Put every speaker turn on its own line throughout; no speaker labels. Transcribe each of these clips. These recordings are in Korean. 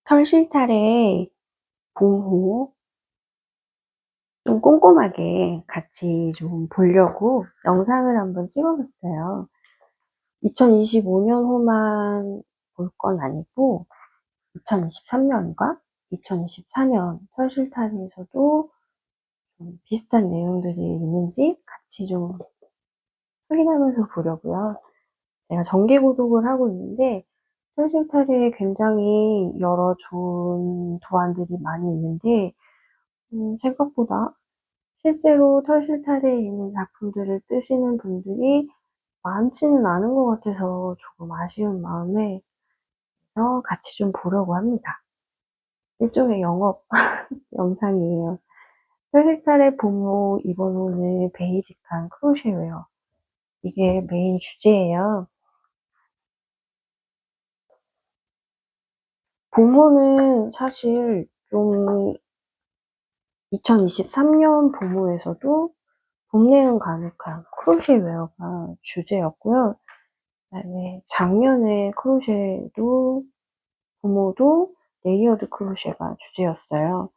털실탈의 보호 좀 꼼꼼하게 같이 좀 보려고 영상을 한번 찍어봤어요. 2025년 호만 볼 건 아니고 2023년과 2024년 털실탈에서도 좀 비슷한 내용들이 있는지 같이 좀 확인하면서 보려고요. 제가 정기 구독을 하고 있는데 털실탈에 굉장히 여러 좋은 도안들이 많이 있는데 생각보다 실제로 털실탈에 있는 작품들을 뜨시는 분들이 많지는 않은 것 같아서 조금 아쉬운 마음에 같이 좀 보려고 합니다. 일종의 영업 영상이에요. 털실탈의 보모 이번 호는 베이직한 크로셰웨어. 이게 메인 주제예요. 보모는 사실 좀 2023년 보모에서도 봄내음 가득한 크로셰웨어가 주제였고요. 그다음에 작년에 크로셰도 부모도 레이어드 크로셰가 주제였어요.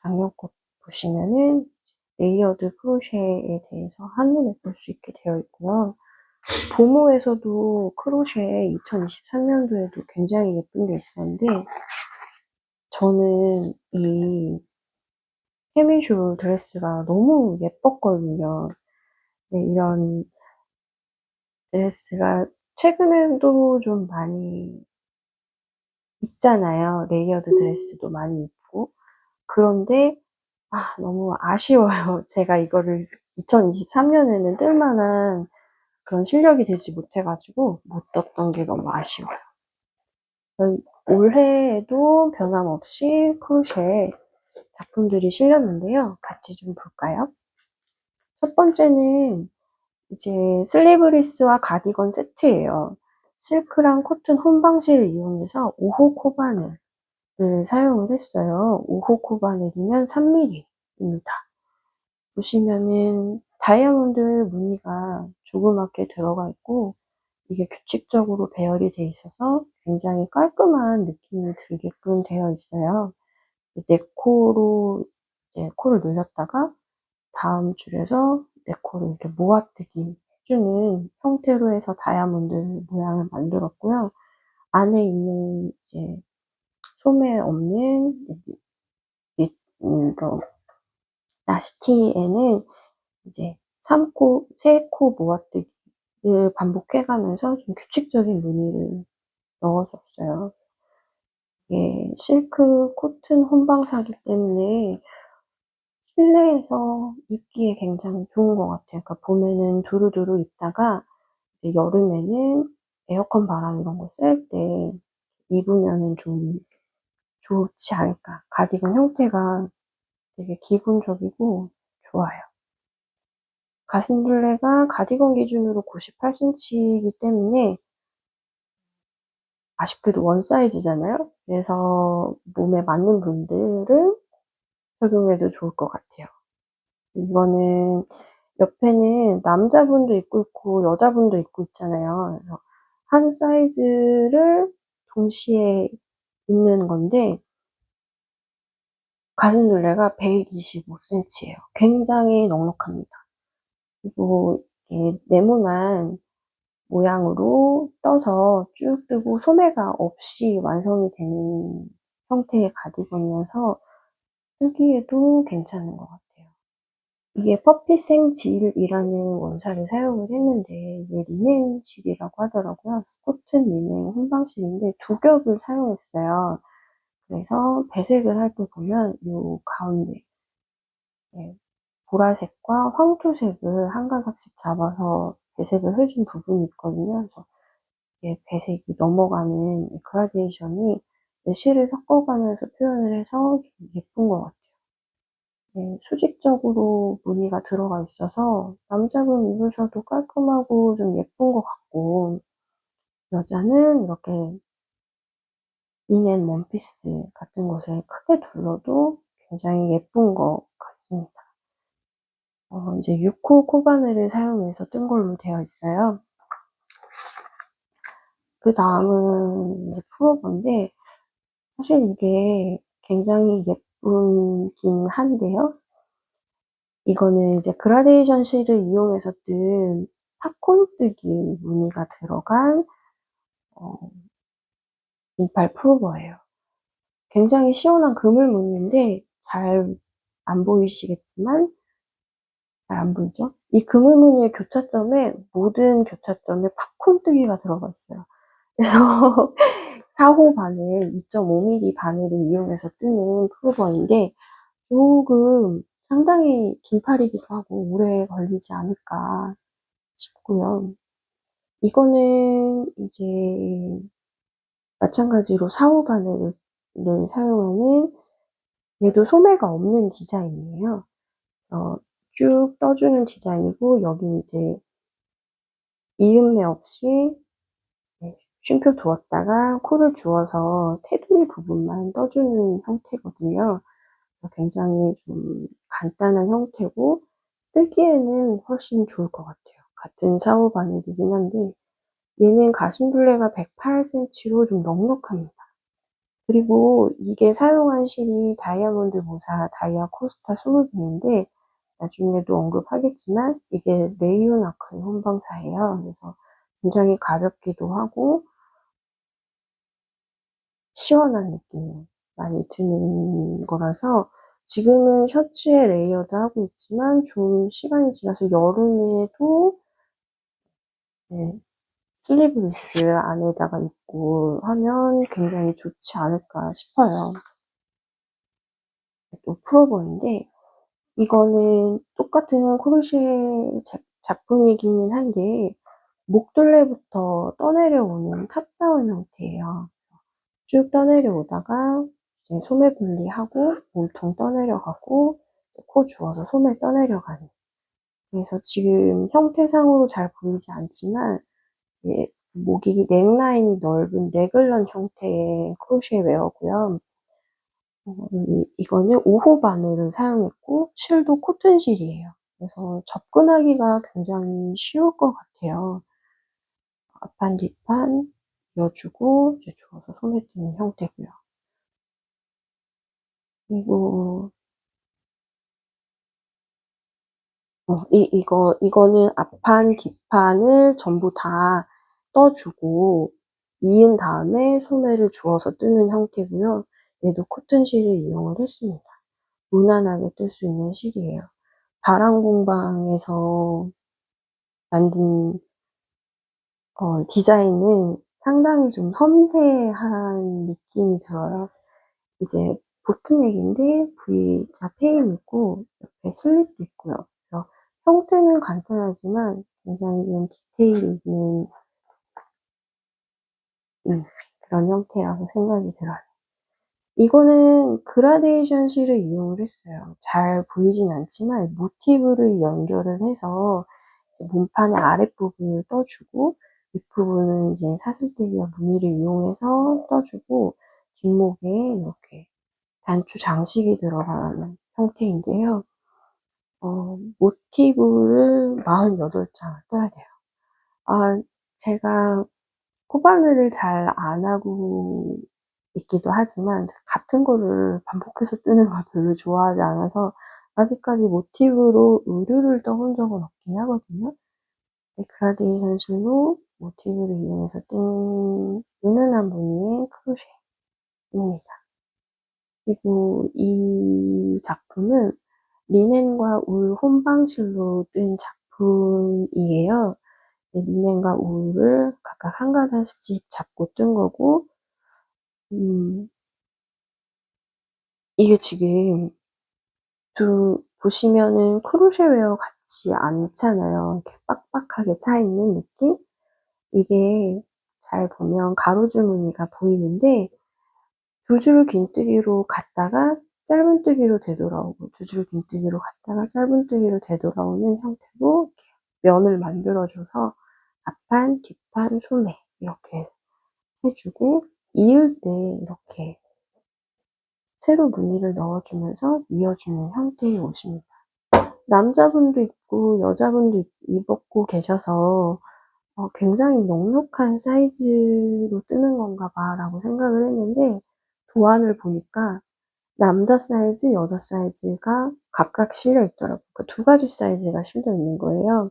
작년 것 보시면은 레이어드 크로셰에 대해서 한눈에 볼 수 있게 되어 있고요. 보모에서도 크로셰 2023년도에도 굉장히 예쁜 게 있었는데 저는 이 케미쇼 드레스가 너무 예뻤거든요. 네, 이런 드레스가 최근에도 좀 많이 있잖아요. 레이어드 드레스도 많이 입고. 그런데 너무 아쉬워요. 제가 이거를 2023년에는 뜰 만한 그런 실력이 되지 못해가지고 못 떴던 게 너무 아쉬워요. 올해에도 변함없이 크로셰 작품들이 실렸는데요. 같이 좀 볼까요? 첫 번째는 이제 슬리브리스와 가디건 세트예요. 실크랑 코튼 혼방실을 이용해서 5호 코바늘 사용을 했어요. 5호 코바늘이면 3mm입니다. 보시면은 다이아몬드 무늬가 조그맣게 들어가 있고 이게 규칙적으로 배열이 돼 있어서 굉장히 깔끔한 느낌이 들게끔 되어 있어요. 네 코로 이제 코를 늘렸다가 다음 줄에서 네 코를 이렇게 모아뜨기 해주는 형태로 해서 다이아몬드 모양을 만들었고요. 안에 있는 이제 소매 없는 나시티에는 이제 3코, 3코 모아뜨기를 반복해가면서 좀 규칙적인 무늬를 넣어줬어요. 이게 실크 코튼 혼방사기 때문에 실내에서 입기에 굉장히 좋은 것 같아요. 그러니까 봄에는 두루두루 입다가 이제 여름에는 에어컨 바람 이런 거 쐴 때 입으면은 좀 좋지 않을까. 가디건 형태가 되게 기본적이고 좋아요. 가슴둘레가 가디건 기준으로 98cm이기 때문에 아쉽게도 원 사이즈잖아요. 그래서 몸에 맞는 분들은 착용해도 좋을 것 같아요. 이거는 옆에는 남자분도 입고 있고 여자분도 입고 있잖아요. 그래서 한 사이즈를 동시에 입는 건데 가슴둘레가 125cm예요. 굉장히 넉넉합니다. 그리고 네모난 모양으로 떠서 쭉 뜨고 소매가 없이 완성이 되는 형태의 가디건이어서 쓰기에도 괜찮은 것 같아요. 이게 퍼피생질이라는 원사를 사용을 했는데 이게 리넨실이라고 하더라고요. 코튼 리넨 혼방실인데 두 겹을 사용했어요. 그래서 배색을 할 때 보면 이 가운데 보라색과 황토색을 한 가닥씩 잡아서 배색을 해준 부분이 있거든요. 그래서 배색이 넘어가는 그라데이션이 실을 섞어가면서 표현을 해서 좀 예쁜 것 같아요. 수직적으로 무늬가 들어가 있어서 남자분 입으셔도 깔끔하고 좀 예쁜 것 같고 여자는 이렇게 리넨 원피스 같은 것을 크게 둘러도 굉장히 예쁜 것 같습니다. 이제 6호 코바늘을 사용해서 뜬 걸로 되어 있어요. 그 다음은 이제 풀오버인데 사실 이게 굉장히 예쁘긴 한데요. 이거는 이제 그라데이션 실을 이용해서 뜬 팝콘 뜨기 무늬가 들어간 어, 민팔 풀오버예요. 굉장히 시원한 그물 무늬인데 잘 안 보이시겠지만 잘 안 보이죠? 이 그물 무늬의 교차점에 모든 교차점에 팝콘 뜨기가 들어가 있어요. 그래서 4호 바늘, 2.5mm 바늘을 이용해서 뜨는 풀오버인데 조금 상당히 긴 팔이기도 하고 오래 걸리지 않을까 싶고요. 이거는 이제 마찬가지로 4호 바늘을 사용하는 얘도 소매가 없는 디자인이에요. 쭉 떠주는 디자인이고 여기 이제 이음매 없이 쉼표 두었다가 코를 주어서 테두리 부분만 떠주는 형태거든요. 그래서 굉장히 좀 간단한 형태고 뜨기에는 훨씬 좋을 것 같아요. 같은 4호 바늘이긴 한데 얘는 가심둘레가 108cm로 좀 넉넉합니다. 그리고 이게 사용한 실이 다이아몬드 모사 다이아 코스타 20개인데 나중에도 언급하겠지만 이게 레이온아크 혼방사예요. 그래서 굉장히 가볍기도 하고 시원한 느낌이 많이 드는 거라서 지금은 셔츠에 레이어드 하고 있지만 좀 시간이 지나서 여름에도 네, 슬리브리스 안에다가 입고 하면 굉장히 좋지 않을까 싶어요. 또 풀오버인데 이거는 똑같은 크로셰 작품이기는 한데 목둘레부터 떠내려오는 탑다운 형태예요. 쭉 떠내려오다가 이제 소매 분리하고 몸통 떠내려가고 코 주워서 소매 떠내려가는. 그래서 지금 형태상으로 잘 보이지 않지만 목이 넥라인이 넓은 레글런 형태의 크로셰 웨어고요. 이거는 5호 바늘을 사용했고 실도 코튼실이에요. 그래서 접근하기가 굉장히 쉬울 것 같아요. 앞판 뒷판 이어주고 이제 주워서 소매 뜨는 형태고요. 그리고 이거는 앞판 뒷판을 전부 다 떠주고 이은 다음에 소매를 주워서 뜨는 형태고요. 얘도 코튼실을 이용을 했습니다. 무난하게 뜰 수 있는 실이에요. 바람공방에서 만든 디자인은 상당히 좀 섬세한 느낌이 들어요. 이제 보트넥인데 V자 페임 있고 옆에 슬립도 있고요. 그래서 형태는 간단하지만 굉장히 좀 디테일 있는 그런 형태라고 생각이 들어요. 이거는 그라데이션 실을 이용을 했어요. 잘 보이진 않지만 모티브를 연결을 해서 몸판의 아랫부분을 떠주고 윗부분은 이제 사슬대기와 무늬를 이용해서 떠주고 뒷목에 이렇게 단추 장식이 들어가는 형태인데요. 모티브를 48장을 떠야 돼요. 제가 코바늘을 잘 안 하고 있기도 하지만 같은 거를 반복해서 뜨는 걸 별로 좋아하지 않아서 아직까지 모티브로 의류를 떠본 적은 없긴 하거든요. 그라데이션 실로 모티브를 이용해서 뜬 은은한 무늬의 크로셰입니다. 그리고 이 작품은 리넨과 울 혼방실로 뜬 작품이에요. 리넨과 울을 각각 한 가닥씩 잡고 뜬 거고, 이게 지금 보시면은 크로셰 웨어 같지 않잖아요. 이렇게 빡빡하게 차있는 느낌? 이게 잘 보면 가로줄 무늬가 보이는데, 두 줄 긴뜨기로 갔다가 짧은 뜨기로 되돌아오고, 두 줄 긴뜨기로 갔다가 짧은 뜨기로 되돌아오는 형태로 이렇게 면을 만들어줘서 앞판, 뒷판, 소매 이렇게 해주고, 이을 때 이렇게 세로 무늬를 넣어주면서 이어주는 형태의 옷입니다. 남자분도 입고 여자분도 입고 계셔서 굉장히 넉넉한 사이즈로 뜨는 건가 봐 라고 생각을 했는데 도안을 보니까 남자 사이즈, 여자 사이즈가 각각 실려 있더라고요. 그 두 가지 사이즈가 실려 있는 거예요.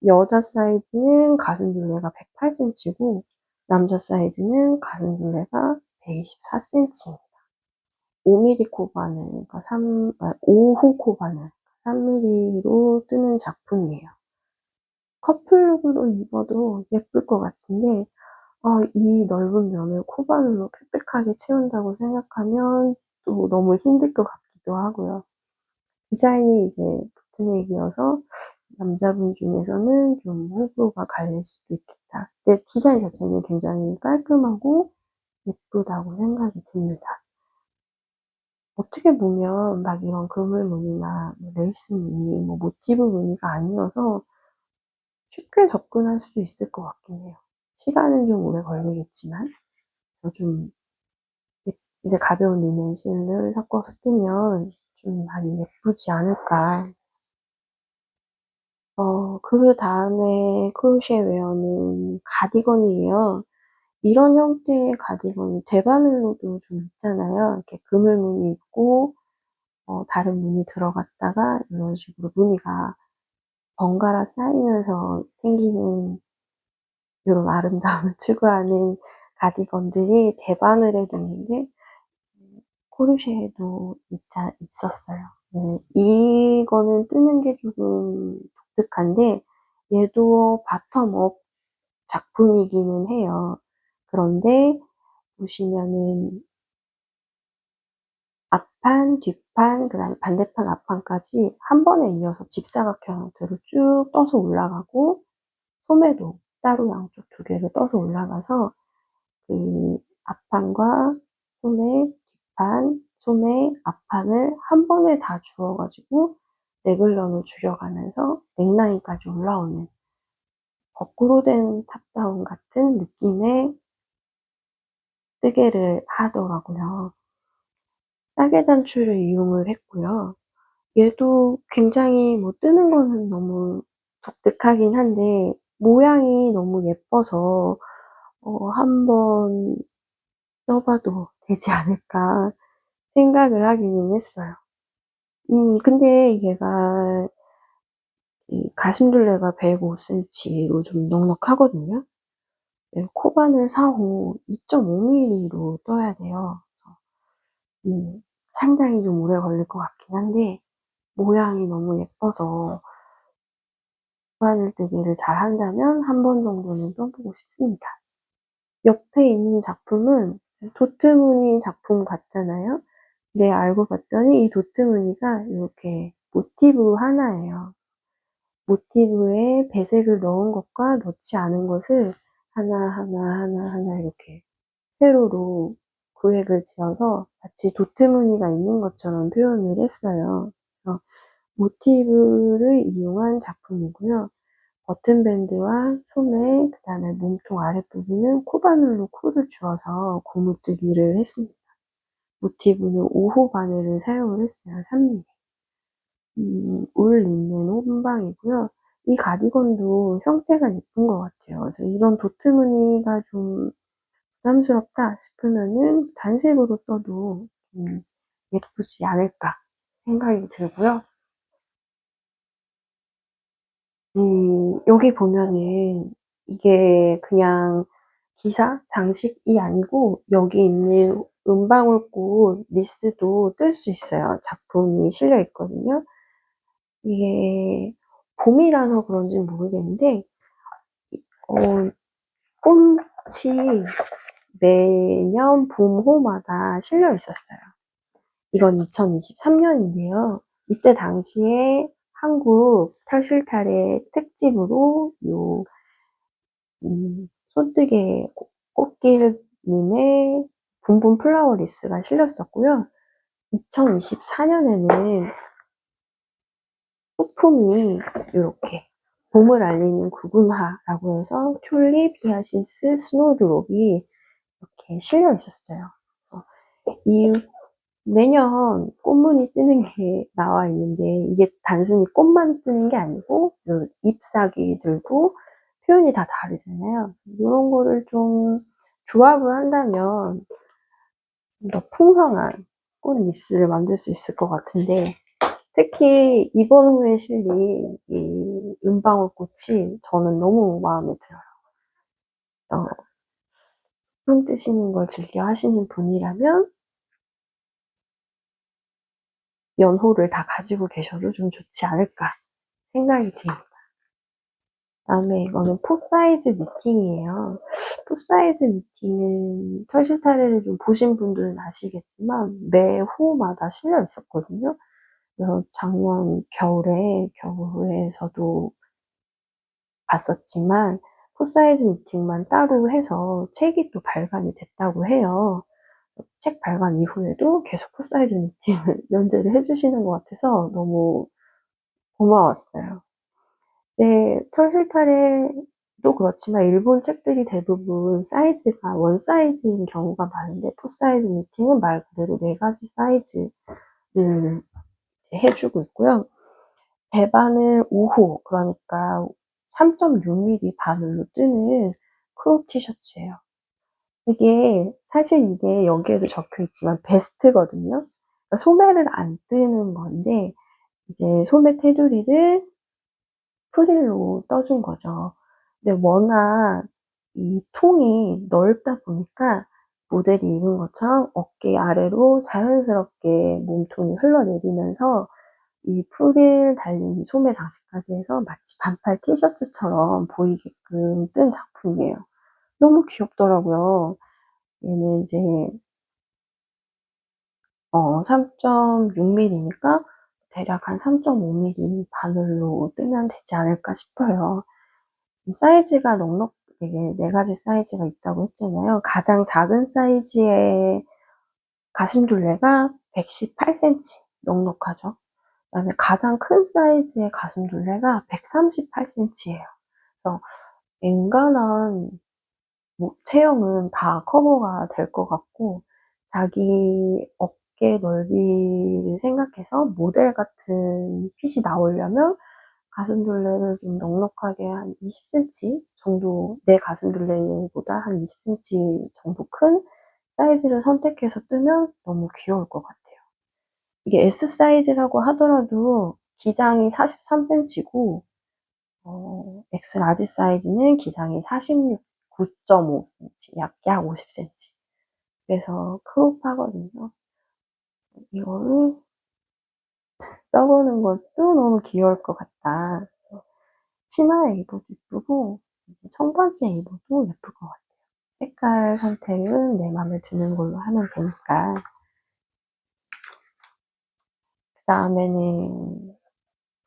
여자 사이즈는 가슴둘레가 108cm고 남자 사이즈는 가슴둘레가 124cm입니다. 5mm 코바늘, 그러니까 5호 코바늘, 3mm로 뜨는 작품이에요. 커플룩으로 입어도 예쁠 것 같은데, 이 넓은 면을 코바늘로 빽빽하게 채운다고 생각하면 또 너무 힘들 것 같기도 하고요. 디자인이 이제 보트넥이어서 남자분 중에서는 좀 호불호가 갈릴 수도 있겠다. 근데 디자인 자체는 굉장히 깔끔하고 예쁘다고 생각이 듭니다. 어떻게 보면 막 이런 그물 무늬나 레이스 무늬, 모티브 무늬가 아니어서 쉽게 접근할 수 있을 것 같긴 해요. 시간은 좀 오래 걸리겠지만, 그래서 좀 이제 가벼운 리넨 실을 섞어서 뜨면 좀 많이 예쁘지 않을까. 그 다음에 크로셰 웨어는 가디건이에요. 이런 형태의 가디건이 대바늘로도 좀 있잖아요. 이렇게 그물 무늬 있고, 다른 무늬 들어갔다가 이런 식으로 무늬가 번갈아 쌓이면서 생기는 이런 아름다움을 추구하는 가디건들이 대바늘에도 있는데 코르쉐에도 있었어요. 네, 이거는 뜨는 게 조금 독특한데 얘도 바텀업 작품이기는 해요. 그런데 보시면은 앞판, 뒷판, 그 다음에 반대판, 앞판까지 한 번에 이어서 직사각형 형태로 쭉 떠서 올라가고 소매도 따로 양쪽 두 개를 떠서 올라가서 그 앞판과 소매, 뒷판, 소매, 앞판을 한 번에 다 주어가지고 레글런을 줄여가면서 넥라인까지 올라오는 거꾸로 된 탑다운 같은 느낌의 뜨개를 하더라고요. 싸게 단추를 이용을 했고요. 얘도 굉장히 뜨는 거는 너무 독특하긴 한데 모양이 너무 예뻐서 한번 써봐도 되지 않을까 생각을 하기는 했어요. 근데 얘가 이 가슴둘레가 105cm로 좀 넉넉하거든요. 네, 코바늘 4호 2.5mm로 떠야 돼요. 상당히 좀 오래 걸릴 것 같긴 한데 모양이 너무 예뻐서 코바늘 뜨기를 잘 한다면 한 번 정도는 떠보고 싶습니다. 옆에 있는 작품은 도트 무늬 작품 같잖아요. 네, 알고 봤더니 이 도트 무늬가 이렇게 모티브 하나예요. 모티브에 배색을 넣은 것과 넣지 않은 것을 하나 이렇게 세로로 구획을 지어서 마치 도트 무늬가 있는 것처럼 표현을 했어요. 그래서 모티브를 이용한 작품이고요. 버튼밴드와 소매, 그 다음에 몸통 아랫부분은 코바늘로 코를 주어서 고무뜨기를 했습니다. 모티브는 5호 바늘을 사용을 했어요. 3mm. 울 린넨 혼방이고요. 이 가디건도 형태가 예쁜 것 같아요. 그래서 이런 도트 무늬가 좀 부담스럽다 싶으면은 단색으로 써도 예쁘지 않을까 생각이 들고요. 여기 보면은 이게 그냥 기사, 장식이 아니고 여기 있는 은방울꽃 리스도 뜰 수 있어요. 작품이 실려 있거든요. 이게 봄이라서 그런지는 모르겠는데 어, 꽃이 매년 봄호마다 실려 있었어요. 이건 2023년인데요. 이때 당시에 한국 탈실탈의 특집으로 손뜨개 꽃길님의 봄봄 플라워리스가 실렸었고요. 2024년에는 소품이 이렇게 봄을 알리는 구근화라고 해서 튤립, 히아신스, 스노우드롭이 이렇게 실려 있었어요. 이 매년 꽃무늬 뜨는 게 나와 있는데 이게 단순히 꽃만 뜨는 게 아니고 잎사귀 들고 표현이 다 다르잖아요. 이런 거를 좀 조합을 한다면 더 풍성한 꽃리스를 만들 수 있을 것 같은데, 특히 이번 후에 실린 이 은방울꽃이 저는 너무 마음에 들어요. 손 뜨시는 걸 즐겨 하시는 분이라면 연호를 다 가지고 계셔도 좀 좋지 않을까 생각이 듭니다. 그다음에 이거는 포 사이즈 니팅이에요. 포 사이즈 니팅은 털실타래를 좀 보신 분들은 아시겠지만 매 호마다 실려 있었거든요. 그래서 작년 겨울에서도 봤었지만 포 사이즈 니팅만 따로 해서 책이 또 발간이 됐다고 해요. 책 발간 이후에도 계속 포 사이즈 니팅을 연재를 해주시는 것 같아서 너무 고마웠어요. 네, 털실타래도 그렇지만 일본 책들이 대부분 사이즈가 원 사이즈인 경우가 많은데 포 사이즈 니팅은 말 그대로 4가지 사이즈를 해주고 있고요. 대바는 5호, 그러니까 3.6mm 바늘로 뜨는 크롭 티셔츠예요. 사실 이게 여기에도 적혀 있지만 베스트거든요. 그러니까 소매를 안 뜨는 건데, 이제 소매 테두리를 프릴로 떠준 거죠. 근데 워낙 이 통이 넓다 보니까 모델이 입은 것처럼 어깨 아래로 자연스럽게 몸통이 흘러내리면서 이 프릴 달린 소매 장식까지 해서 마치 반팔 티셔츠처럼 보이게끔 뜬 작품이에요. 너무 귀엽더라고요. 얘는 이제 3.6mm니까 대략 한 3.5mm 바늘로 뜨면 되지 않을까 싶어요. 사이즈가 이게 4가지 사이즈가 있다고 했잖아요. 가장 작은 사이즈의 가슴둘레가 118cm, 넉넉하죠. 그다음에 가장 큰 사이즈의 가슴둘레가 138cm예요. 그래서 웬간한 체형은 다 커버가 될 것 같고, 자기 어깨 넓이를 생각해서 모델 같은 핏이 나오려면 가슴둘레를 좀 넉넉하게 한 20cm 정도, 내 가슴둘레보다 한 20cm 정도 큰 사이즈를 선택해서 뜨면 너무 귀여울 것 같아요. 이게 S 사이즈라고 하더라도 기장이 43cm고, X 라지 사이즈는 기장이 49.5cm, 약 50cm. 그래서 크롭하거든요. 이거를 써보는 것도 너무 귀여울 것 같다. 치마에 입어도 예쁘고, 이제 청바지에 입어도 예쁠 것 같아요. 색깔 선택은 내 맘에 드는 걸로 하면 되니까. 그 다음에는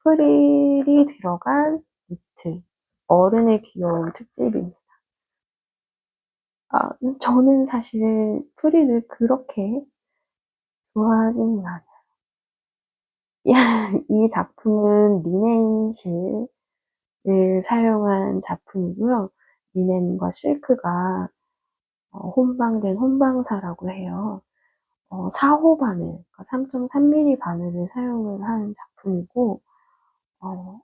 프릴이 들어간 니트. 어른의 귀여운 특집입니다. 저는 사실 프릴을 그렇게 좋아하지는 않아요. 이 작품은 리넨실을 사용한 작품이고요. 리넨과 실크가 혼방된 혼방사라고 해요. 4호 바늘, 그러니까 3.3mm 바늘을 사용을 한 작품이고,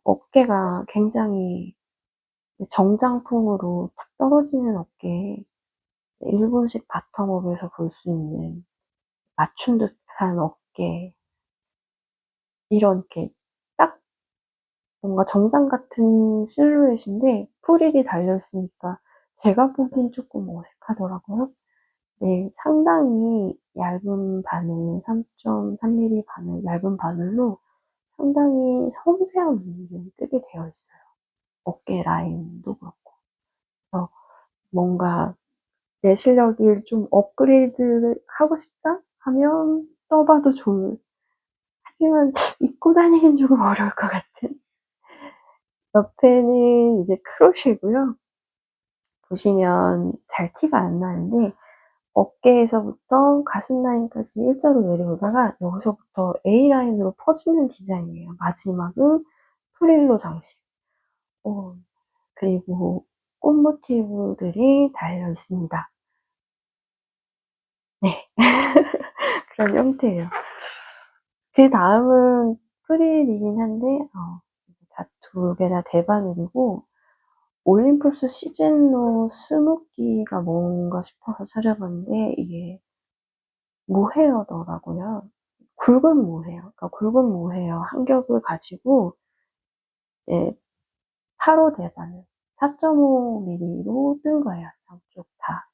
어깨가 굉장히 정장풍으로 탁 떨어지는 어깨, 일본식 바텀업에서 볼 수 있는 맞춘 듯한 어깨, 이렇게 딱 뭔가 정장 같은 실루엣인데 프릴이 달려있으니까 제가 보기엔 조금 어색하더라고요. 네, 상당히 얇은 바늘, 3.3mm 바늘, 얇은 바늘로 상당히 섬세한 무늬를 뜨게 되어 있어요. 어깨 라인도 그렇고. 그래서 뭔가 내 실력을 좀 업그레이드 하고 싶다 하면 떠봐도 좋을. 하지만 입고 다니긴 조금 어려울 것 같은. 옆에는 이제 크로셰고요. 보시면 잘 티가 안 나는데 어깨에서부터 가슴 라인까지 일자로 내려오다가 여기서부터 A라인으로 퍼지는 디자인이에요. 마지막은 프릴로 장식. 그리고 꽃 모티브들이 달려 있습니다. 네. 그런 형태예요. 그 다음은 프릴이긴 한데, 다 2개 다 대바늘이고, 올림푸스 시즌로 스무기가 뭔가 싶어서 찾아봤는데, 이게 모헤어더라고요. 굵은 모헤어. 그러니까 굵은 모헤어 한 겹을 가지고 이제 8호 대반을 4.5mm로 뜬 거예요. 양쪽 다.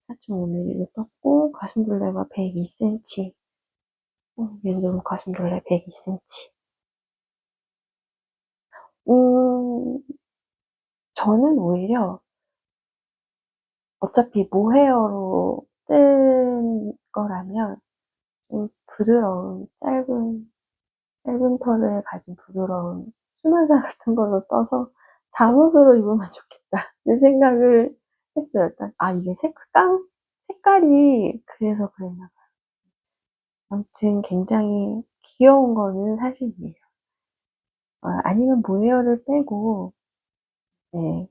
4.5mm로 떴고 가슴둘레가 102cm. 얘도 가슴둘레 102cm. 음, 저는 오히려 어차피 모헤어로 뜬 거라면 좀 부드러운 짧은 털을 가진 부드러운 수면사 같은 걸로 떠서 잠옷으로 입으면 좋겠다 이 생각을 했어요. 일단 이게 색깔이 그래서 그랬나 봐요. 아무튼 굉장히 귀여운 거는 사실이에요. 아니면 모헤어를 빼고 네,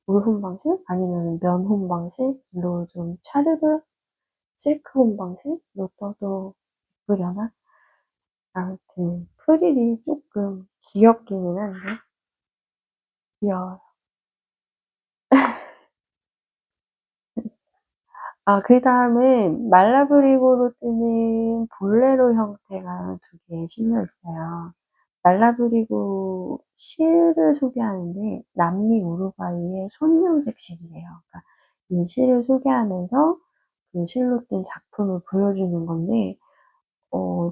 울 혼방실 아니면 면 혼방실로 좀 차르르 실크 혼방실로 떠도 예쁘려나? 아무튼 프릴이 조금 귀엽기는 한데 귀여워요. 그 다음에 말라브리고로 뜨는 볼레로 형태가 두 개 실려 있어요. 말라브리고 실을 소개하는데 남미 우루과이의 손명색 실이래요. 그러니까 이 실을 소개하면서 그 실로 뜬 작품을 보여주는 건데,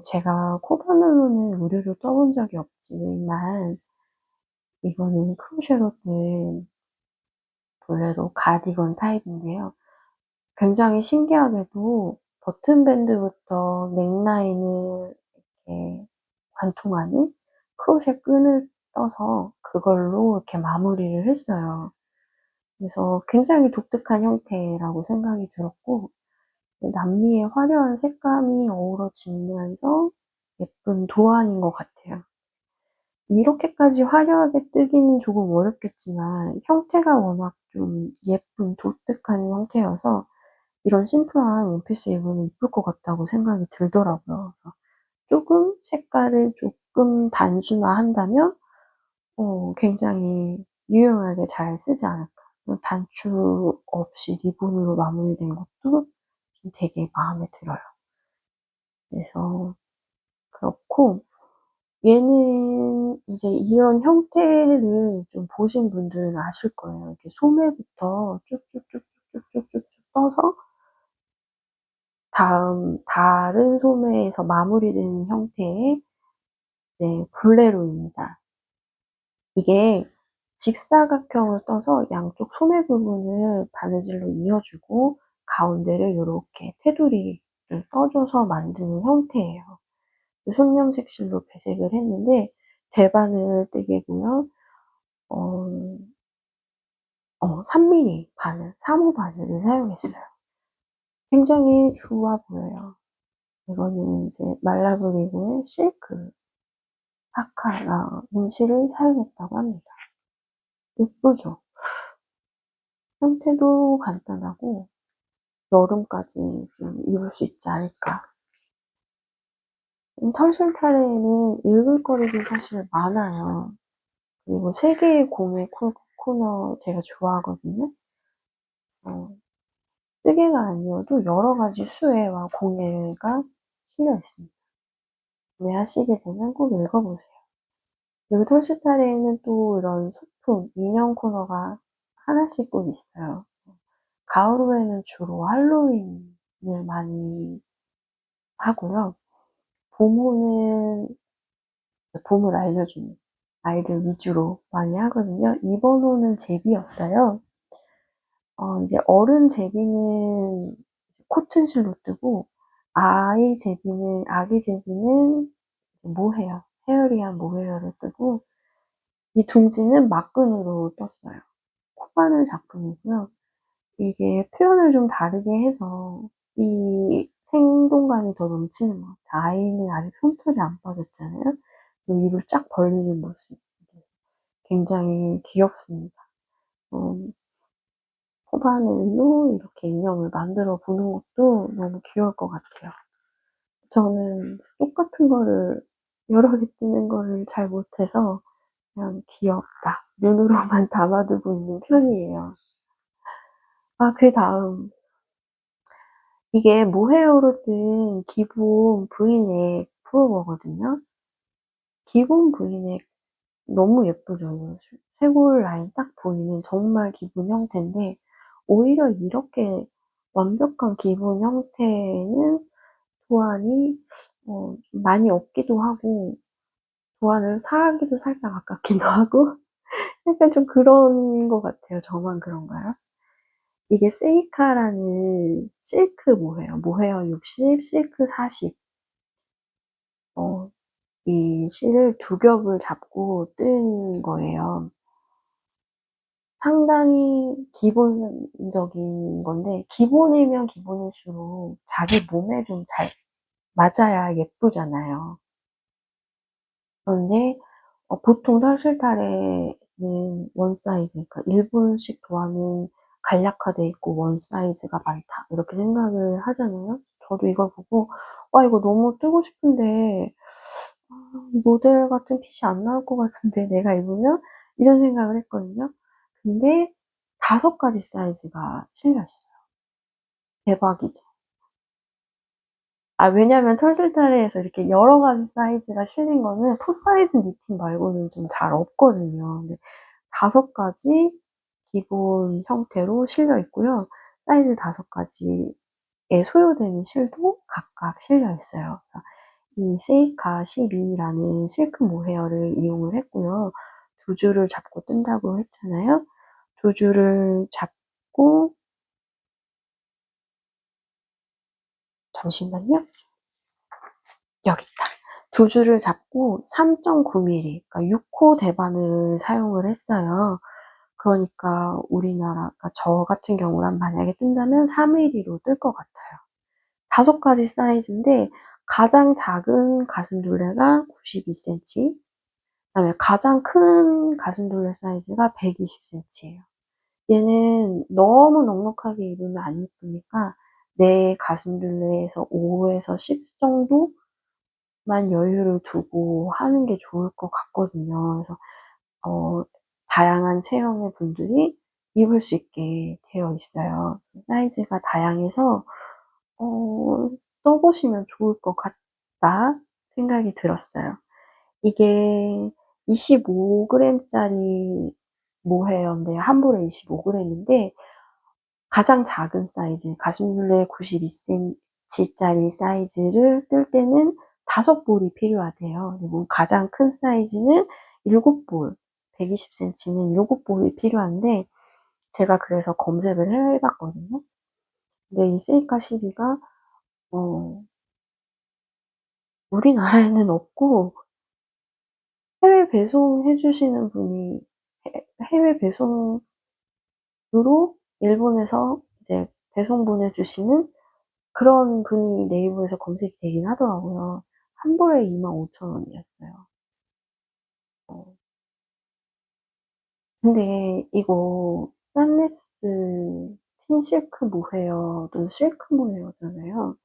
제가 코바늘로는 의류를 떠본 적이 없지만, 이거는 크로셰로 뜬 볼레로 가디건 타입인데요. 굉장히 신기하게도 버튼밴드부터 넥라인을 이렇게 관통하는 크로셰 끈을 떠서 그걸로 이렇게 마무리를 했어요. 그래서 굉장히 독특한 형태라고 생각이 들었고, 남미의 화려한 색감이 어우러지면서 예쁜 도안인 것 같아요. 이렇게까지 화려하게 뜨기는 조금 어렵겠지만 형태가 워낙 좀 예쁜 독특한 형태여서 이런 심플한 원피스 입으면 이쁠 것 같다고 생각이 들더라고요. 조금 색깔을 조금 단순화한다면 굉장히 유용하게 잘 쓰지 않을까. 단추 없이 리본으로 마무리된 것도 좀 되게 마음에 들어요. 그래서 그렇고 얘는 이제 이런 형태를 좀 보신 분들은 아실 거예요. 이렇게 소매부터 쭉쭉쭉쭉쭉쭉쭉 떠서 다른 소매에서 마무리되는 형태의 네, 볼레로입니다. 이게 직사각형을 떠서 양쪽 소매 부분을 바느질로 이어주고 가운데를 이렇게 테두리를 떠줘서 만드는 형태예요. 손념색 실로 배색을 했는데 대바늘 뜨개고요. 3mm 바늘, 3호 바늘을 사용했어요. 굉장히 좋아 보여요. 이거는 이제 말라브리고의 실크 파카라 문실을 사용했다고 합니다. 예쁘죠? 형태도 간단하고 여름까지 좀 입을 수 있지 않을까. 털실타래에는 읽을 거리도 사실 많아요. 그리고 세 개의 공예 코너 되게 좋아하거든요. 뜨개가 아니어도 여러 가지 수혜와 공예가 실려 있습니다. 구매하시게 되면 꼭 읽어보세요. 그리고 털실타래에는 또 이런 소품, 인형 코너가 하나씩 꼭 있어요. 가을 후에는 주로 할로윈을 많이 하고요. 봄 후는 봄을 알려주는 아이들 위주로 많이 하거든요. 이번 호는 제비였어요. 이제 어른 제비는 코튼실로 뜨고, 아기 제비는 모헤어, 헤어리한 모헤어를 뜨고, 이 둥지는 막근으로 떴어요. 코바늘 작품이고요. 이게 표현을 좀 다르게 해서 이 생동감이 더 넘치는 것 같아요. 아이는 아직 솜털이 안 빠졌잖아요. 입을 쫙 벌리는 모습. 굉장히 귀엽습니다. 코바늘로 이렇게 인형을 만들어 보는 것도 너무 귀여울 것 같아요. 저는 똑같은 거를 여러 개 뜨는 거를 잘 못해서 그냥 귀엽다. 눈으로만 담아두고 있는 편이에요. 그 다음 이게 모헤어로 뜬 기본 브이넥 풀오버거든요. 기본 브이넥 너무 예쁘죠. 이거 쇄골 라인 딱 보이는 정말 기본 형태인데 오히려 이렇게 완벽한 기본 형태는 도안이 많이 없기도 하고 도안을 사기도 살짝 아깝기도 하고 약간 좀 그런 것 같아요. 저만 그런가요? 이게 세이카라는 실크 모헤어 60, 실크 40. 이 실을 두 겹을 잡고 뜬 거예요. 상당히 기본적인 건데, 기본이면 기본일수록 자기 몸에 좀 잘 맞아야 예쁘잖아요. 그런데 보통 설실타래는 원 사이즈, 그러니까 일본식 도안은 간략화돼 있고 원 사이즈가 많다 이렇게 생각을 하잖아요. 저도 이걸 보고 와 이거 너무 뜨고 싶은데 모델 같은 핏이 안 나올 것 같은데 내가 입으면 이런 생각을 했거든요. 근데 5가지 사이즈가 실려 있어요. 대박이죠. 왜냐면 털실타래에서 이렇게 여러 가지 사이즈가 실린 거는 포 사이즈 니팅 말고는 좀 잘 없거든요. 근데 5가지 기본 형태로 실려 있고요. 사이즈 5가지에 소요되는 실도 각각 실려 있어요. 이 세이카 12라는 실크 모헤어를 이용을 했고요. 두 줄을 잡고 뜬다고 했잖아요. 두 줄을 잡고 잠시만요. 여기 있다. 두 줄을 잡고 3.9mm, 그러니까 6호 대반을 사용을 했어요. 그러니까 우리나라, 그러니까 저 같은 경우란 만약에 뜬다면 4mm로 뜰 것 같아요. 5가지 사이즈인데 가장 작은 가슴둘레가 92cm, 그다음에 가장 큰 가슴둘레 사이즈가 120cm예요. 얘는 너무 넉넉하게 입으면 안 예쁘니까 내 가슴둘레에서 5에서 10 정도만 여유를 두고 하는 게 좋을 것 같거든요. 그래서 다양한 체형의 분들이 입을 수 있게 되어 있어요. 사이즈가 다양해서 어, 써보시면 좋을 것 같다 생각이 들었어요. 이게 25g짜리 모헤어인데요. 한 볼에 25g인데 가장 작은 사이즈, 가슴둘레 92cm짜리 사이즈를 뜰 때는 5볼이 필요하대요. 그리고 가장 큰 사이즈는 7볼, 120cm는 7볼이 필요한데 제가 그래서 검색을 해봤거든요. 근데 이 세이카 12가 우리나라에는 없고 해외 배송해 주시는 분이 해외 배송으로 일본에서 이제 배송 보내주시는 그런 분이 네이버에서 검색이 되긴 하더라고요. 한 벌에 25,000원이었어요. 근데 이거 산레스 틴실크 모헤어도 실크 모헤어잖아요.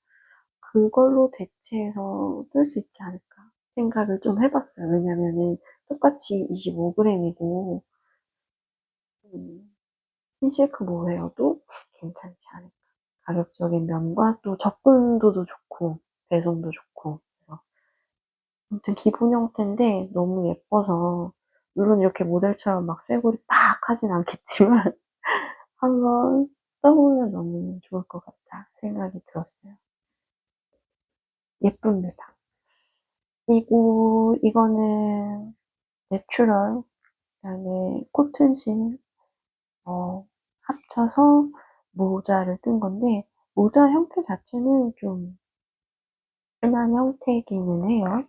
그걸로 대체해서 뜰 수 있지 않을까 생각을 좀 해봤어요. 왜냐면은 똑같이 25g이고 흰실크 모헤어도 괜찮지 않을까. 가격적인 면과 또 접근도도 좋고 배송도 좋고 그래서 아무튼 기본 형태인데 너무 예뻐서 물론 이렇게 모델처럼 막 쇄골이 빡 하진 않겠지만 한번 써보면 너무 좋을 것 같다 생각이 들었어요. 예쁩니다. 그리고 이거는 내추럴 그다음에 코튼실 합쳐서 모자를 뜬 건데 모자 형태 자체는 좀 흔한 형태이기는 해요.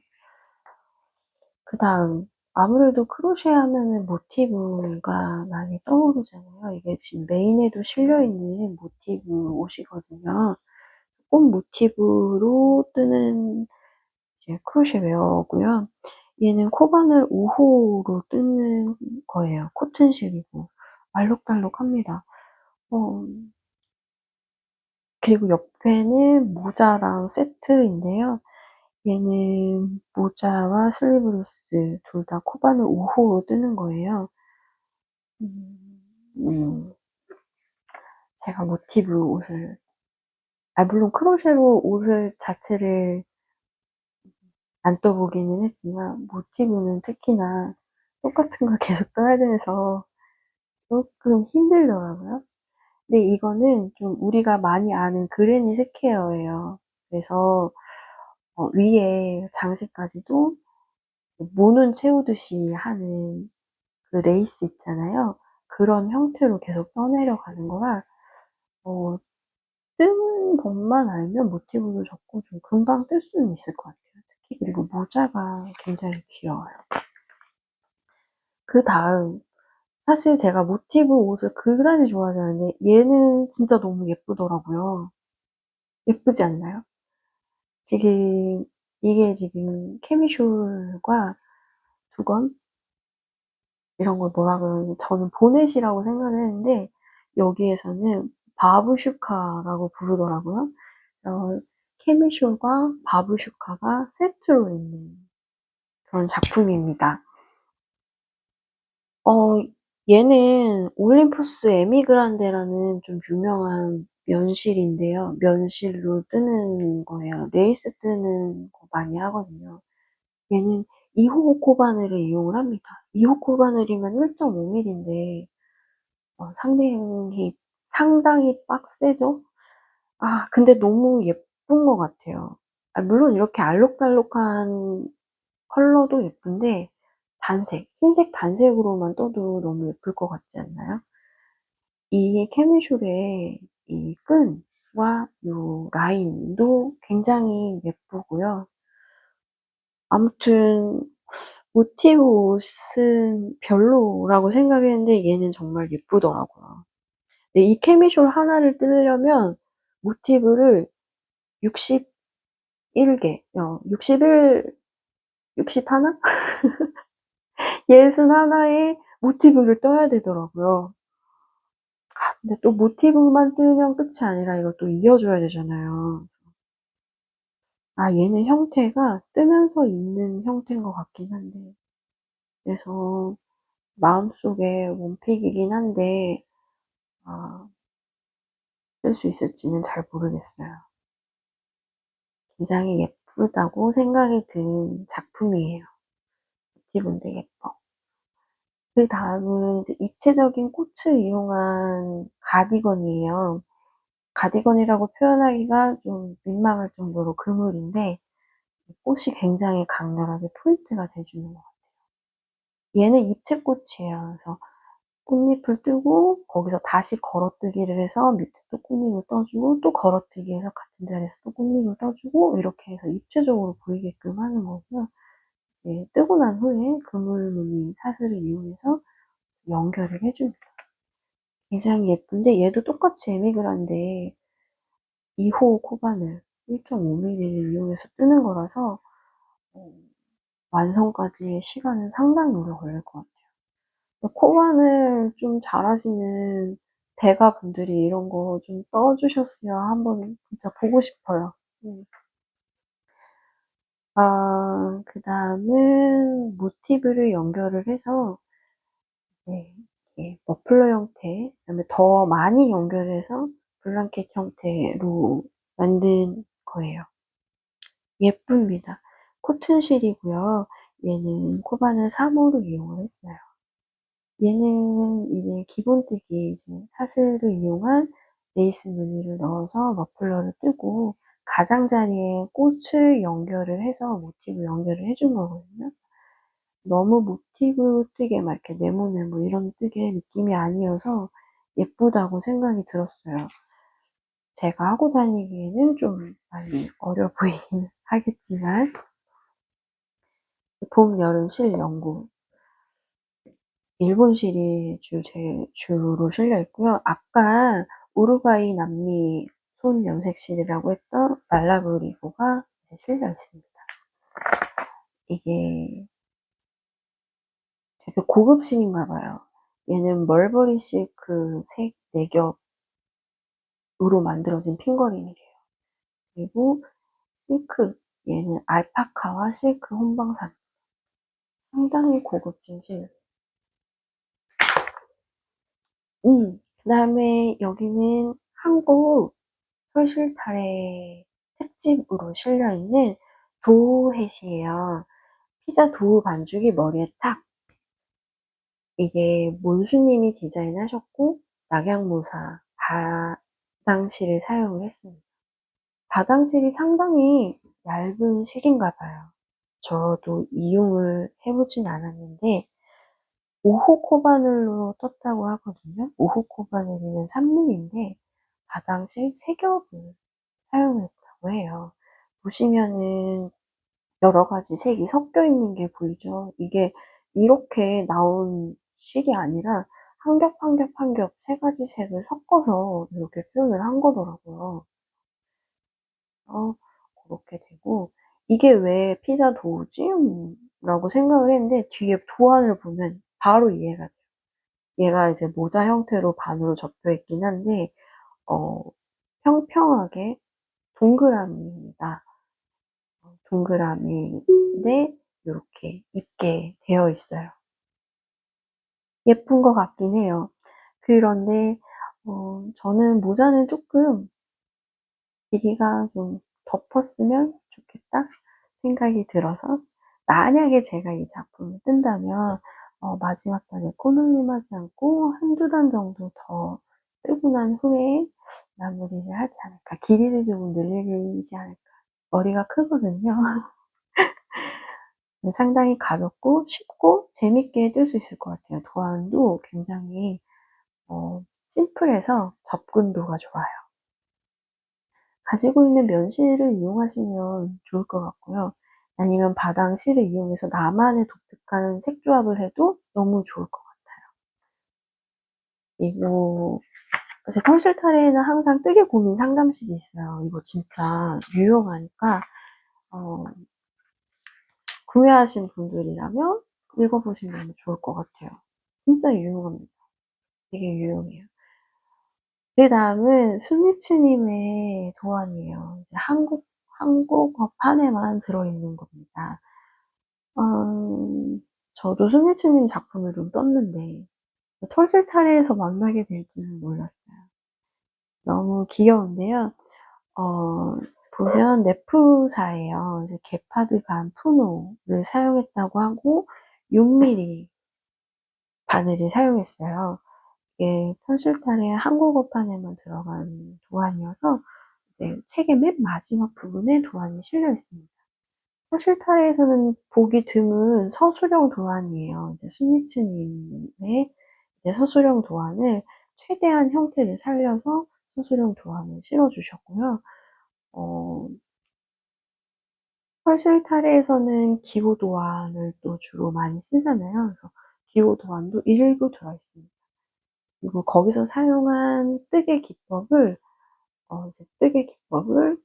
그 다음 아무래도 크로셰 하면은 모티브가 많이 떠오르잖아요. 이게 지금 메인에도 실려있는 모티브 옷이거든요. 꽃 모티브로 뜨는 이제 크로셰 웨어고요. 얘는 코바늘 5호로 뜨는 거예요. 코튼실이고 알록달록합니다. 어, 그리고 옆에는 모자랑 세트인데요. 얘는 모자와 슬리브레스 둘 다 코바늘 5호로 뜨는 거예요. 음, 음, 제가 모티브 옷을 물론 크로셰로 옷을 자체를 안 떠보기는 했지만 모티브는 특히나 똑같은 걸 계속 떠야 돼서 쪼끔 힘들더라고요. 근데 이거는 좀 우리가 많이 아는 그레니 스퀘어예요. 그래서 위에 장식까지도 모눈 채우듯이 하는 그 레이스 있잖아요. 그런 형태로 계속 떠내려가는 거라 어 뜨는 법만 알면 모티브도 적고 좀 금방 뜰 수는 있을 것 같아요. 특히 그리고 모자가 굉장히 귀여워요. 그다음 사실 제가 모티브 옷을 그다지 좋아하지 않는데 얘는 진짜 너무 예쁘더라고요. 예쁘지 않나요? 지금 이게 지금 캐미숄과 두건 이런 걸 뭐라 그러는지 저는 보넷이라고 생각을 했는데 여기에서는 바부슈카라고 부르더라고요. 그래서 캐미숄과 바부슈카가 세트로 있는 그런 작품입니다. 어, 얘는 올림푸스 에미그란데라는 좀 유명한 면실인데요. 면실로 뜨는 거예요. 레이스 뜨는 거 많이 하거든요. 얘는 2호 코바늘을 이용을 합니다. 2호 코바늘이면 1.5mm인데 상당히 빡세죠? 근데 너무 예쁜 것 같아요. 물론 이렇게 알록달록한 컬러도 예쁜데 흰색 단색으로만 떠도 너무 예쁠 것 같지 않나요? 이 캐미슐의 이 끈과 요 라인도 굉장히 예쁘고요. 아무튼 모티브 옷은 별로라고 생각했는데 얘는 정말 예쁘더라고요. 근데 이 캐미숄 하나를 뜯으려면 모티브를 61개, 61 61의 모티브를 떠야 되더라고요. 근데 또 모티브만 뜨면 끝이 아니라 이걸 또 이어줘야 되잖아요. 얘는 형태가 뜨면서 있는 형태인 것 같긴 한데, 그래서 마음속에 원픽이긴 한데, 뜰 수 있을지는 잘 모르겠어요. 굉장히 예쁘다고 생각이 든 작품이에요. 모티브인데 예뻐. 그 다음은 입체적인 꽃을 이용한 가디건이에요. 가디건이라고 표현하기가 좀 민망할 정도로 그물인데 꽃이 굉장히 강렬하게 포인트가 돼주는 것 같아요. 얘는 입체꽃이에요. 그래서 꽃잎을 뜨고 거기서 다시 걸어뜨기를 해서 밑에 또 꽃잎을 떠주고 또 걸어뜨기 해서 같은 자리에서 또 꽃잎을 떠주고 이렇게 해서 입체적으로 보이게끔 하는 거고요. 이제 뜨고 난 후에 그물 무늬 사슬을 이용해서 연결을 해줍니다. 굉장히 예쁜데 얘도 똑같이 에미그란데 2호 코바늘 1.5mm를 이용해서 뜨는 거라서 어, 완성까지의 시간은 상당히 오래 걸릴 것 같아요. 코바늘 좀 잘하시는 대가분들이 이런 거 좀 떠주셨으면 한번 진짜 보고 싶어요. 그 다음은 모티브를 연결을 해서 네, 머플러 형태, 그다음에 더 많이 연결해서 블랑켓 형태로 만든 거예요. 예쁩니다. 코튼실이고요. 얘는 코바늘 3호를 이용을 했어요. 얘는 이제 기본뜨기 이제 사슬을 이용한 레이스 무늬를 넣어서 머플러를 뜨고 가장자리에 꽃을 연결을 해서 모티브 연결을 해준 거거든요. 너무 모티브 뜨개 막 이렇게 네모네모 이런 뜨개 느낌이 아니어서 예쁘다고 생각이 들었어요. 제가 하고 다니기에는 좀 많이 어려 보이긴 하겠지만 봄, 여름 실 연구 일본실이 주로 실려 있고요. 아까 우루과이 남미 손 염색실이라고 했던 말라브리고가 이제 실려 있습니다. 이게 되게 고급실인가 봐요. 얘는 멀버리 실크 색 4겹으로 만들어진 핑거링이래요. 그리고 실크, 얘는 알파카와 실크 혼방산. 상당히 고급진 실. 그 다음에 여기는 한국 털실타래 특집으로 실려있는 도우햇이에요. 피자 도우 반죽이 머리에 딱, 이게 몬수님이 디자인하셨고 낙양모사 바당실을 사용을 했습니다. 바당실이 상당히 얇은 실인가 봐요. 저도 이용을 해보진 않았는데 5호 코바늘로 떴다고 하거든요. 5호 코바늘이면 3mm인데 바당실 3겹을 사용했다고 해요. 보시면은 여러 가지 색이 섞여 있는 게 보이죠? 이게 이렇게 나온 실이 아니라 한 겹, 한 겹, 한 겹, 3가지 색을 섞어서 이렇게 표현을 한 거더라고요. 그렇게 되고, 이게 왜 피자 도우지? 라고 생각을 했는데, 뒤에 도안을 보면 바로 이해가 돼요. 얘가 이제 모자 형태로 반으로 접혀 있긴 한데, 어, 평평하게 동그라미입니다. 동그라미인데 이렇게 입게 되어 있어요. 예쁜 것 같긴 해요. 그런데 저는 모자는 조금 길이가 좀 덮었으면 좋겠다 생각이 들어서, 만약에 제가 이 작품을 뜬다면 마지막 단에 코놀림하지 않고 한두 단 정도 더 뜨고 난 후에 마무리를 하지 않을까. 길이를 조금 늘리지 않을까. 머리가 크거든요. 상당히 가볍고 쉽고 재밌게 뜰 수 있을 것 같아요. 도안도 굉장히 심플해서 접근도가 좋아요. 가지고 있는 면실을 이용하시면 좋을 것 같고요. 아니면 바당실을 이용해서 나만의 독특한 색조합을 해도 너무 좋을 것 같아요. 그리고 제 털실타래에는 항상 뜨개 고민 상담실이 있어요. 이거 진짜 유용하니까 구매하신 분들이라면 읽어보시면 좋을 것 같아요. 진짜 유용합니다. 되게 유용해요. 그 다음은 수미츠님의 도안이에요. 이제 한국어판에만 들어있는 겁니다. 저도 수미츠님 작품을 좀 떴는데, 털실타래에서 만나게 될 줄은 몰랐어요. 너무 귀여운데요. 보면 네프사예요. 이제 게파드간 푸노를 사용했다고 하고, 6mm 바늘을 사용했어요. 이게 털실타래 한국어판에만 들어간 도안이어서 이제 책의 맨 마지막 부분에 도안이 실려 있습니다. 털실타래에서는 보기 드문 서술형 도안이에요. 이제 스미츠님의 이제 서술형 도안을 최대한 형태를 살려서 서술형 도안을 실어주셨고요. 털실타래에서는 기호 도안을 또 주로 많이 쓰잖아요. 그래서 기호 도안도 일부 들어있습니다. 그리고 거기서 사용한 뜨개 기법을 이제 뜨개 기법을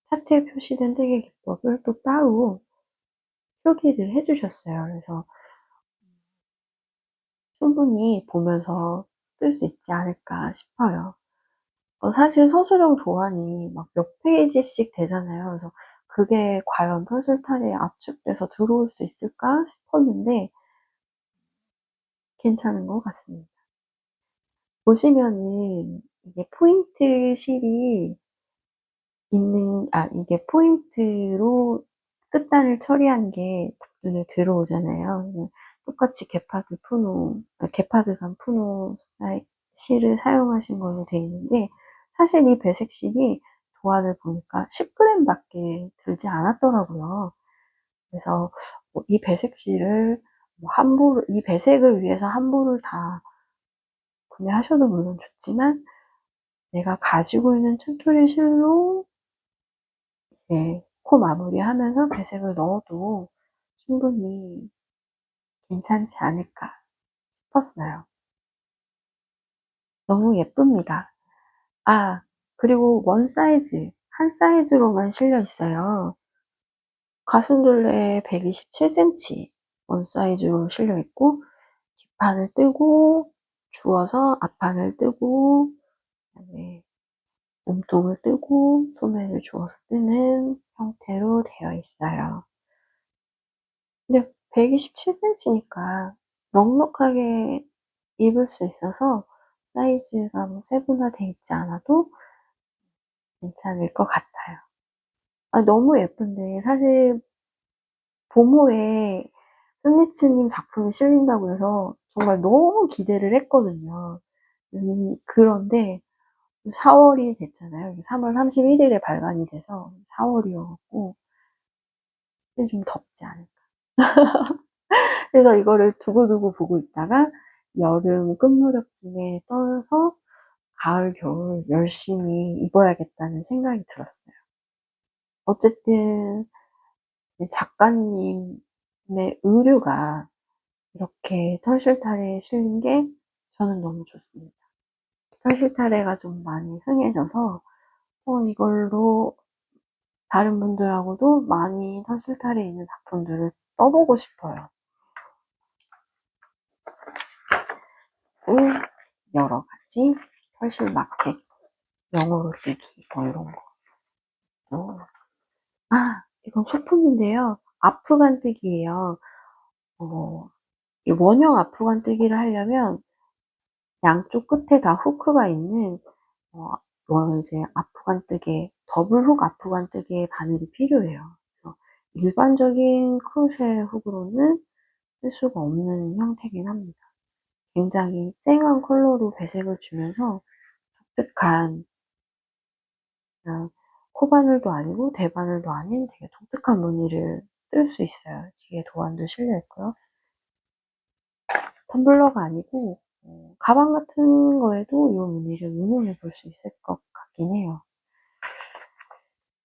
차트에 표시된 뜨개 기법을 또 따로 표기를 해주셨어요. 그래서 충분히 보면서 쓸 수 있지 않을까 싶어요. 사실 서술형 도안이 막 몇 페이지씩 되잖아요. 그래서 그게 과연 털실타래에 압축돼서 들어올 수 있을까 싶었는데 괜찮은 것 같습니다. 보시면은 이게 포인트 실이 이게 포인트로 끝단을 처리한 게 눈에 들어오잖아요. 똑같이 게파드간 푸노 실을 사용하신 걸로 되어 있는데, 사실 이 배색 실이 도안을 보니까 10g 밖에 들지 않았더라고요. 그래서 이 배색 실을 이 배색을 위해서 함부로 다 구매하셔도 물론 좋지만, 내가 가지고 있는 튜토리얼 실로 이제 코 마무리하면서 배색을 넣어도 충분히 괜찮지 않을까 싶었어요. 너무 예쁩니다. 그리고 원 사이즈, 한 사이즈로만 실려 있어요. 가슴둘레 127cm 원 사이즈로 실려 있고, 뒷판을 뜨고 주워서 앞판을 뜨고, 그다음에 몸통을 뜨고 소매를 주워서 뜨는 형태로 되어 있어요. 근데 127cm니까 넉넉하게 입을 수 있어서 사이즈가 뭐 세분화되어 있지 않아도 괜찮을 것 같아요. 아, 너무 예쁜데 사실 보모에孙리츠님 작품이 실린다고 해서 정말 너무 기대를 했거든요. 그런데 4월이 됐잖아요. 3월 31일에 발간이 돼서 4월이어갖고 이제 좀 덥지 않을까. 그래서 이거를 두고두고 보고 있다가 여름 끝무렵쯤에 떠서 가을, 겨울 열심히 입어야겠다는 생각이 들었어요. 어쨌든 작가님의 의류가 이렇게 털실타래에 실린 게 저는 너무 좋습니다. 털실타래가 좀 많이 흥해져서 이걸로 다른 분들하고도 많이 털실타래에 있는 작품들을 떠보고 싶어요. 여러 가지 털실 마켓, 영어로 뜨기 뭐 이런 거. 이건 소품인데요. 아프간 뜨기예요. 이 원형 아프간 뜨기를 하려면 양쪽 끝에 다 후크가 있는 이제 아프간 뜨개, 더블 훅 아프간 뜨개의 바늘이 필요해요. 그래서 일반적인 크로셰 훅으로는 쓸 수가 없는 형태긴 합니다. 굉장히 쨍한 컬러로 배색을 주면서 독특한, 그냥 코바늘도 아니고 대바늘도 아닌 되게 독특한 무늬를 뜰 수 있어요. 뒤에 도안도 실려 있고요. 텀블러가 아니고 가방 같은 거에도 이 무늬를 응용해 볼 수 있을 것 같긴 해요.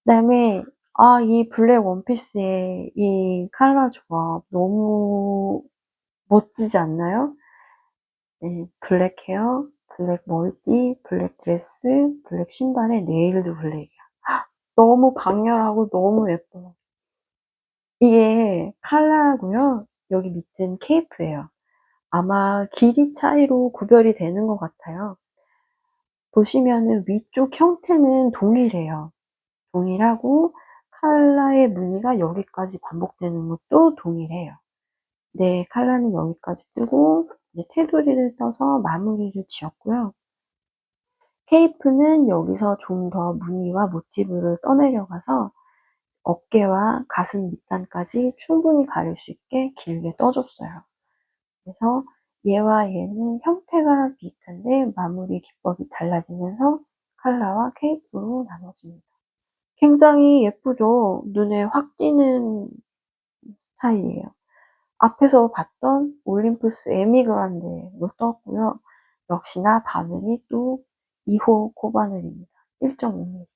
그다음에 이 블랙 원피스의 이 컬러 조합 너무 멋지지 않나요? 네, 블랙 헤어, 블랙 머리띠, 블랙 드레스, 블랙 신발에 네일도 블랙이야. 너무 강렬하고 너무 예뻐요. 이게 컬러고요. 여기 밑은 케이프예요. 아마 길이 차이로 구별이 되는 것 같아요. 보시면은 위쪽 형태는 동일해요. 동일하고 컬러의 무늬가 여기까지 반복되는 것도 동일해요. 네, 컬러는 여기까지 뜨고 이제 테두리를 떠서 마무리를 지었고요. 케이프는 여기서 좀 더 무늬와 모티브를 떠내려가서 어깨와 가슴 밑단까지 충분히 가릴 수 있게 길게 떠줬어요. 그래서 얘와 얘는 형태가 비슷한데 마무리 기법이 달라지면서 컬러와 케이프로 나눠집니다. 굉장히 예쁘죠? 눈에 확 띄는 스타일이에요. 앞에서 봤던 올림푸스 에미그란데로 떴고요. 역시나 바늘이 또 2호 코바늘입니다. 1.5mm.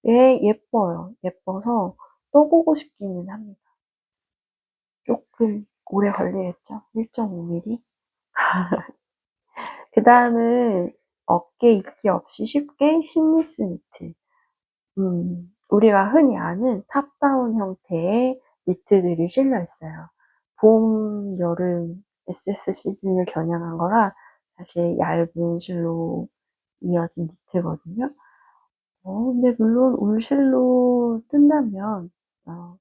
네, 예뻐요. 예뻐서 떠보고 싶기는 합니다. 조금 오래 걸리겠죠? 1.5mm. 그 다음은 어깨 입기 없이 쉽게 심리스 니트. 우리가 흔히 아는 탑다운 형태의 니트들이 실려 있어요. 봄, 여름, SS 시즌을 겨냥한 거라 사실 얇은 실로 이어진 니트거든요. 근데 물론 울실로 뜬다면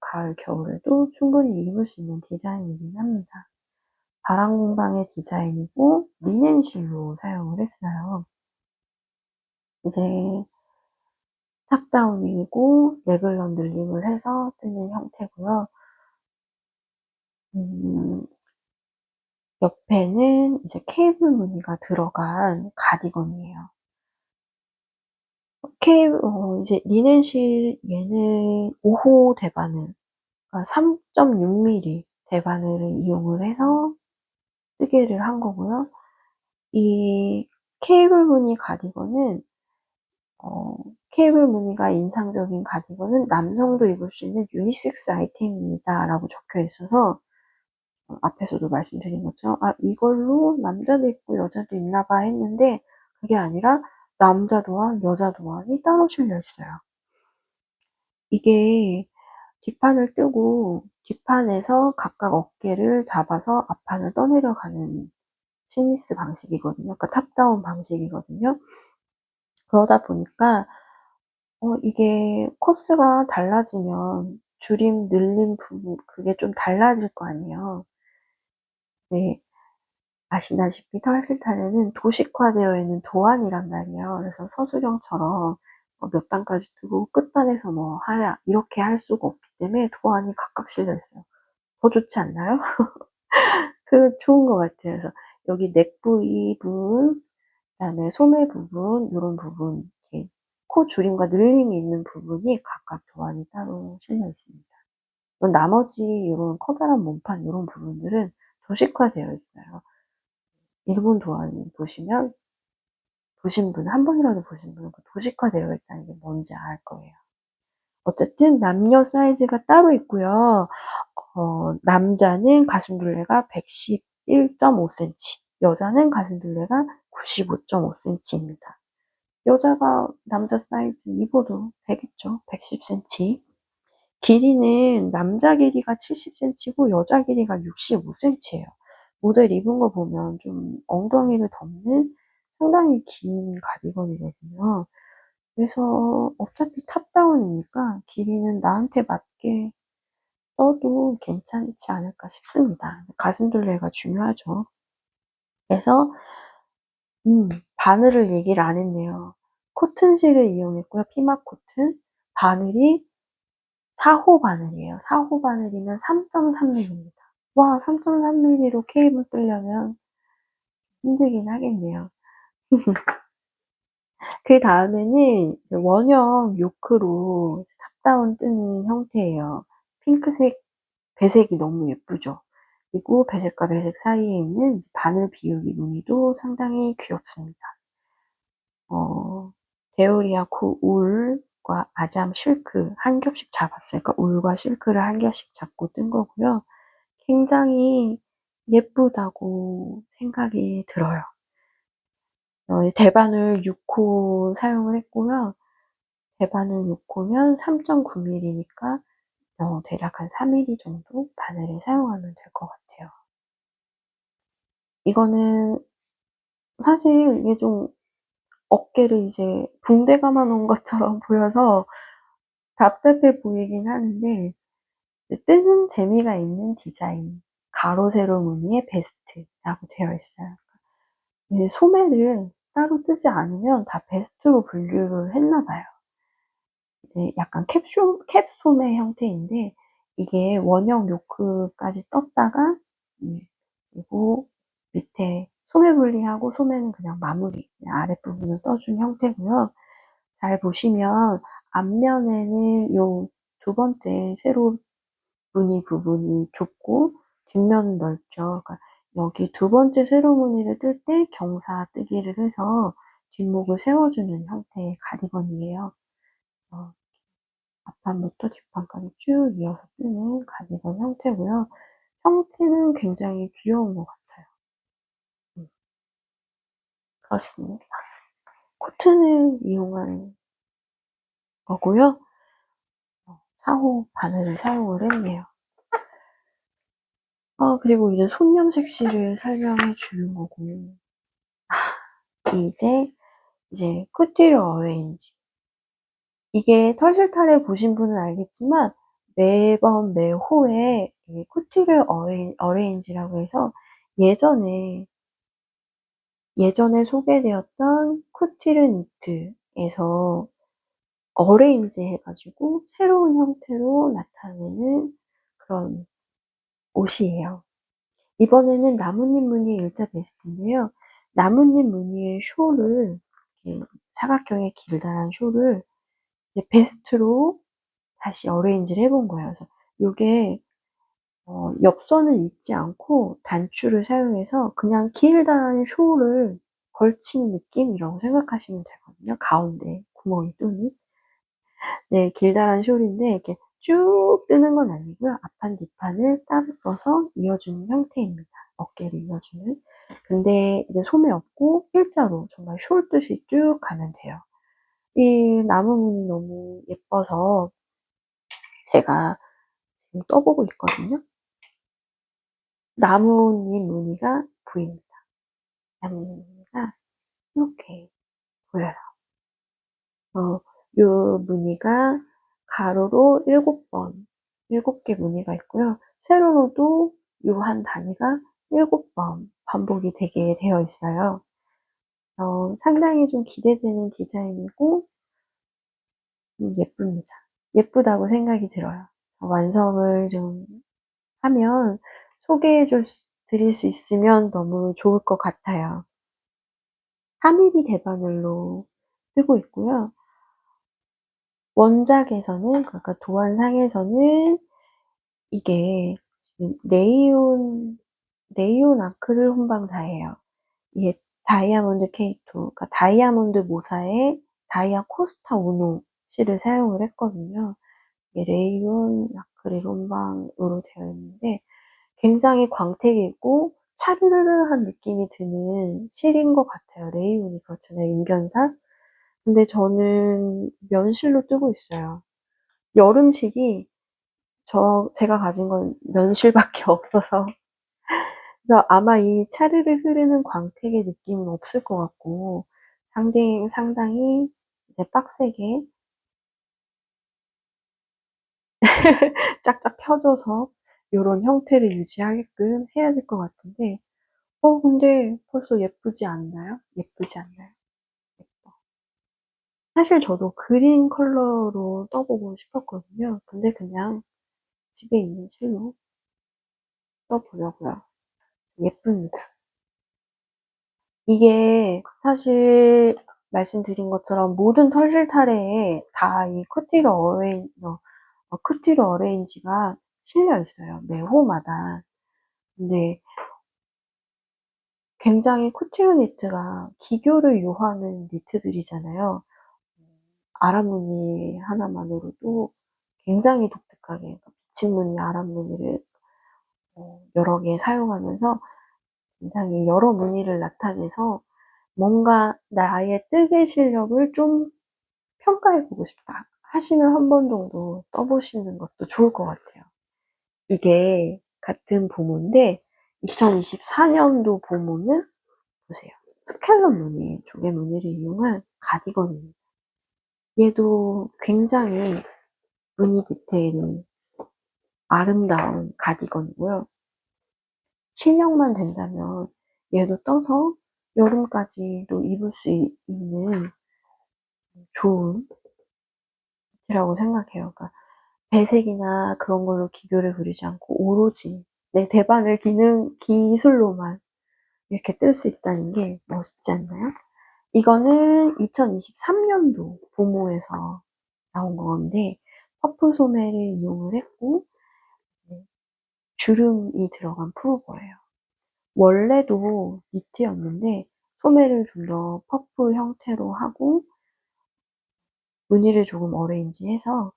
가을, 겨울에도 충분히 입을 수 있는 디자인이긴 합니다. 바람공방의 디자인이고 리넨실로 사용을 했어요. 이제 탑다운이고 레글런 늘림을 해서 뜨는 형태고요. 옆에는 이제 케이블 무늬가 들어간 가디건이에요. 이제 리넨실 얘는 5호 대바늘, 그러니까 3.6mm 대바늘을 이용을 해서 뜨개를 한 거고요. 이 케이블 무늬 가디건은 케이블 무늬가 인상적인 가디건은 남성도 입을 수 있는 유니섹스 아이템입니다 라고 적혀 있어서 앞에서도 말씀드린 것처럼 이걸로 남자도 입고 여자도 입나 봐 했는데 그게 아니라 남자 도안, 여자 도안이 따로 실려 있어요. 이게 뒷판을 뜨고 뒷판에서 각각 어깨를 잡아서 앞판을 떠내려가는 스미스 방식이거든요. 그러니까 탑다운 방식이거든요. 그러다 보니까 이게 코스가 달라지면 줄임, 늘림 부분 그게 좀 달라질 거 아니에요. 네. 아시다시피 털실타래는 도식화되어 있는 도안이란 말이에요. 그래서 서술형처럼 몇 단까지 뜨고 끝단에서 뭐 하랴 이렇게 할 수가 없기 때문에 도안이 각각 실려 있어요. 더 좋지 않나요? 그 좋은 것 같아요. 그래서 여기 넥 부분, 그다음에 소매 부분, 이런 부분, 이렇게 코 줄임과 늘림이 있는 부분이 각각 도안이 따로 실려 있습니다. 나머지 이런 커다란 몸판 이런 부분들은 도식화되어 있어요. 일본 도안 보시면 한 번이라도 보신 분은 그 도식화되어 있다는 게 뭔지 알 거예요. 어쨌든 남녀 사이즈가 따로 있고요. 남자는 가슴둘레가 111.5cm, 여자는 가슴둘레가 95.5cm입니다. 여자가 남자 사이즈 입어도 되겠죠. 110cm. 길이는 남자 길이가 70cm고 여자 길이가 65cm예요. 모델 입은 거 보면 좀 엉덩이를 덮는 상당히 긴 가디건이거든요. 그래서 어차피 탑다운이니까 길이는 나한테 맞게 써도 괜찮지 않을까 싶습니다. 가슴둘레가 중요하죠. 그래서 바늘을 얘기를 안 했네요. 코튼실을 이용했고요. 피막 코튼. 바늘이 4호 바늘이에요. 4호 바늘이면 3.3mm입니다. 와, 3.3mm로 케이블 뜨려면 힘들긴 하겠네요. 그 다음에는 원형 요크로 탑다운 뜨는 형태예요. 핑크색, 배색이 너무 예쁘죠. 그리고 배색과 배색 사이에 있는 바늘 비우기 무늬도 상당히 귀엽습니다. 데오리아쿠 울과 아잠 실크 한 겹씩 잡았어요. 그러니까 울과 실크를 한 겹씩 잡고 뜬 거고요. 굉장히 예쁘다고 생각이 들어요. 대바늘 6호 사용을 했고요. 대바늘 6호면 3.9mm니까 대략 한 4mm 정도 바늘을 사용하면 될 것 같아요. 이거는 사실 이게 좀 어깨를 이제 붕대 감아 놓은 것처럼 보여서 답답해 보이긴 하는데 뜨는 재미가 있는 디자인, 가로 세로 무늬의 베스트라고 되어 있어요. 소매를 따로 뜨지 않으면 다 베스트로 분류를 했나 봐요. 이제 약간 캡 소매 형태인데 이게 원형 요크까지 떴다가 그리고 밑에 소매 분리하고 소매는 그냥 마무리, 그냥 아랫부분을 떠준 형태고요. 잘 보시면 앞면에는 요 두 번째 세로 무늬 부분이 좁고 뒷면은 넓죠. 그러니까 여기 두 번째 세로 무늬를 뜰 때 경사 뜨기를 해서 뒷목을 세워주는 형태의 가디건이에요. 앞판부터 뒷판까지 쭉 이어서 뜨는 가디건 형태고요. 형태는 굉장히 귀여운 것 같아요. 그렇습니다. 코튼을 이용한 거고요. 4호 바늘을 사용을 했네요. 그리고 이제 손념 색시를 설명해 주는 거고. 이제 쿠티르 어레인지. 이게 털실타래 보신 분은 알겠지만 매번 매 호에 쿠티르 어레인지라고 해서 예전에 소개되었던 쿠티르 니트에서 어레인지 해가지고 새로운 형태로 나타내는 그런 옷이에요. 이번에는 나뭇잎 무늬의 일자 베스트인데요. 나뭇잎 무늬의 숄을 사각형의 길다란 숄을 이제 베스트로 다시 어레인지를 해본 거예요. 그래서 이게 옆선을 입지 않고 단추를 사용해서 그냥 길다란 숄을 걸친 느낌이라고 생각하시면 되거든요. 가운데 구멍이 뚫린. 네, 길다란 숄인데 이렇게 쭉 뜨는 건 아니고요. 앞판 뒷판을 따로 떠서 이어주는 형태입니다. 어깨를 이어주는. 근데 이제 소매 없고 일자로 정말 숄 뜻이 쭉 가면 돼요. 이 나무문이 너무 예뻐서 제가 지금 떠보고 있거든요. 나뭇잎 무늬가 보입니다. 나뭇잎 무늬가 이렇게 보여요. 요 무늬가 가로로 7개 무늬가 있고요. 세로로도 요 한 단위가 7번 반복이 되게 되어 있어요. 상당히 좀 기대되는 디자인이고 예쁩니다. 예쁘다고 생각이 들어요. 완성을 좀 하면 소개해 드릴 수 있으면 너무 좋을 것 같아요. 3mm 대바늘로 뜨고 있고요. 원작에서는, 그러니까 도안상에서는 이게 지금 레이온 아크릴 혼방사예요. 이게 다이아몬드 K2, 그러니까 다이아몬드 모사에 다이아 코스타 우노 실을 사용을 했거든요. 이게 레이온 아크릴 혼방으로 되어 있는데 굉장히 광택이 있고 차르르르한 느낌이 드는 실인 것 같아요. 레이온이 그렇잖아요, 인견사. 근데 저는 면실로 뜨고 있어요. 여름식이 제가 가진 건 면실밖에 없어서 그래서 아마 이 차르르 흐르는 광택의 느낌은 없을 것 같고 상당히 이제 빡세게 쫙쫙 펴줘서 요런 형태를 유지하게끔 해야 될 것 같은데 근데 벌써 예쁘지 않나요? 예쁘지 않나요? 예뻐. 사실 저도 그린 컬러로 떠보고 싶었거든요. 근데 그냥 집에 있는 실로 떠보려고요. 예쁩니다. 이게 사실 말씀드린 것처럼 모든 털실타래에 다 이 쿠티르 어레인지가 실려 있어요. 매 호마다. 근데 굉장히 쿠티르 니트가 기교를 요하는 니트들이잖아요. 아랍 무늬 하나만으로도 굉장히 독특하게 비침 무늬 아랍 무늬를 여러 개 사용하면서 굉장히 여러 무늬를 나타내서 뭔가 나의 뜨개 실력을 좀 평가해보고 싶다 하시면 한 번 정도 떠보시는 것도 좋을 것 같아요. 이게 같은 보모인데 2024년도 보모는 보세요. 스칼럼 무늬, 조개 무늬를 이용한 가디건입니다. 얘도 굉장히 무늬 디테일이 아름다운 가디건이고요. 실력만 된다면 얘도 떠서 여름까지도 입을 수 있는 좋은 니트라고 생각해요. 그러니까 배색이나 그런 걸로 기교를 부리지 않고 오로지 내 대바늘 기술로만 이렇게 뜰 수 있다는 게 멋있지 않나요? 이거는 2023년도 보모에서 나온 건데 퍼프 소매를 이용을 했고 주름이 들어간 프로버예요. 원래도 니트였는데 소매를 좀 더 퍼프 형태로 하고 무늬를 조금 어레인지해서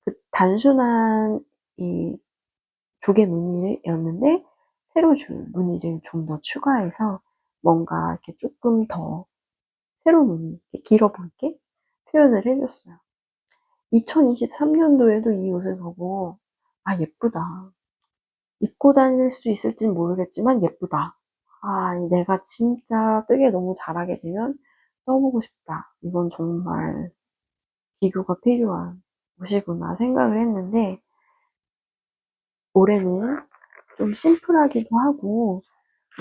그 단순한 이 조개 무늬였는데 세로 줄 무늬를 좀 더 추가해서 뭔가 이렇게 조금 더 세로 무늬 길어 보이게 표현을 해줬어요. 2023년도에도 이 옷을 보고 예쁘다. 입고 다닐 수 있을진 모르겠지만 예쁘다. 내가 진짜 뜨개 너무 잘하게 되면 써보고 싶다. 이건 정말 기교가 필요한 옷이구나 생각을 했는데 올해는 좀 심플하기도 하고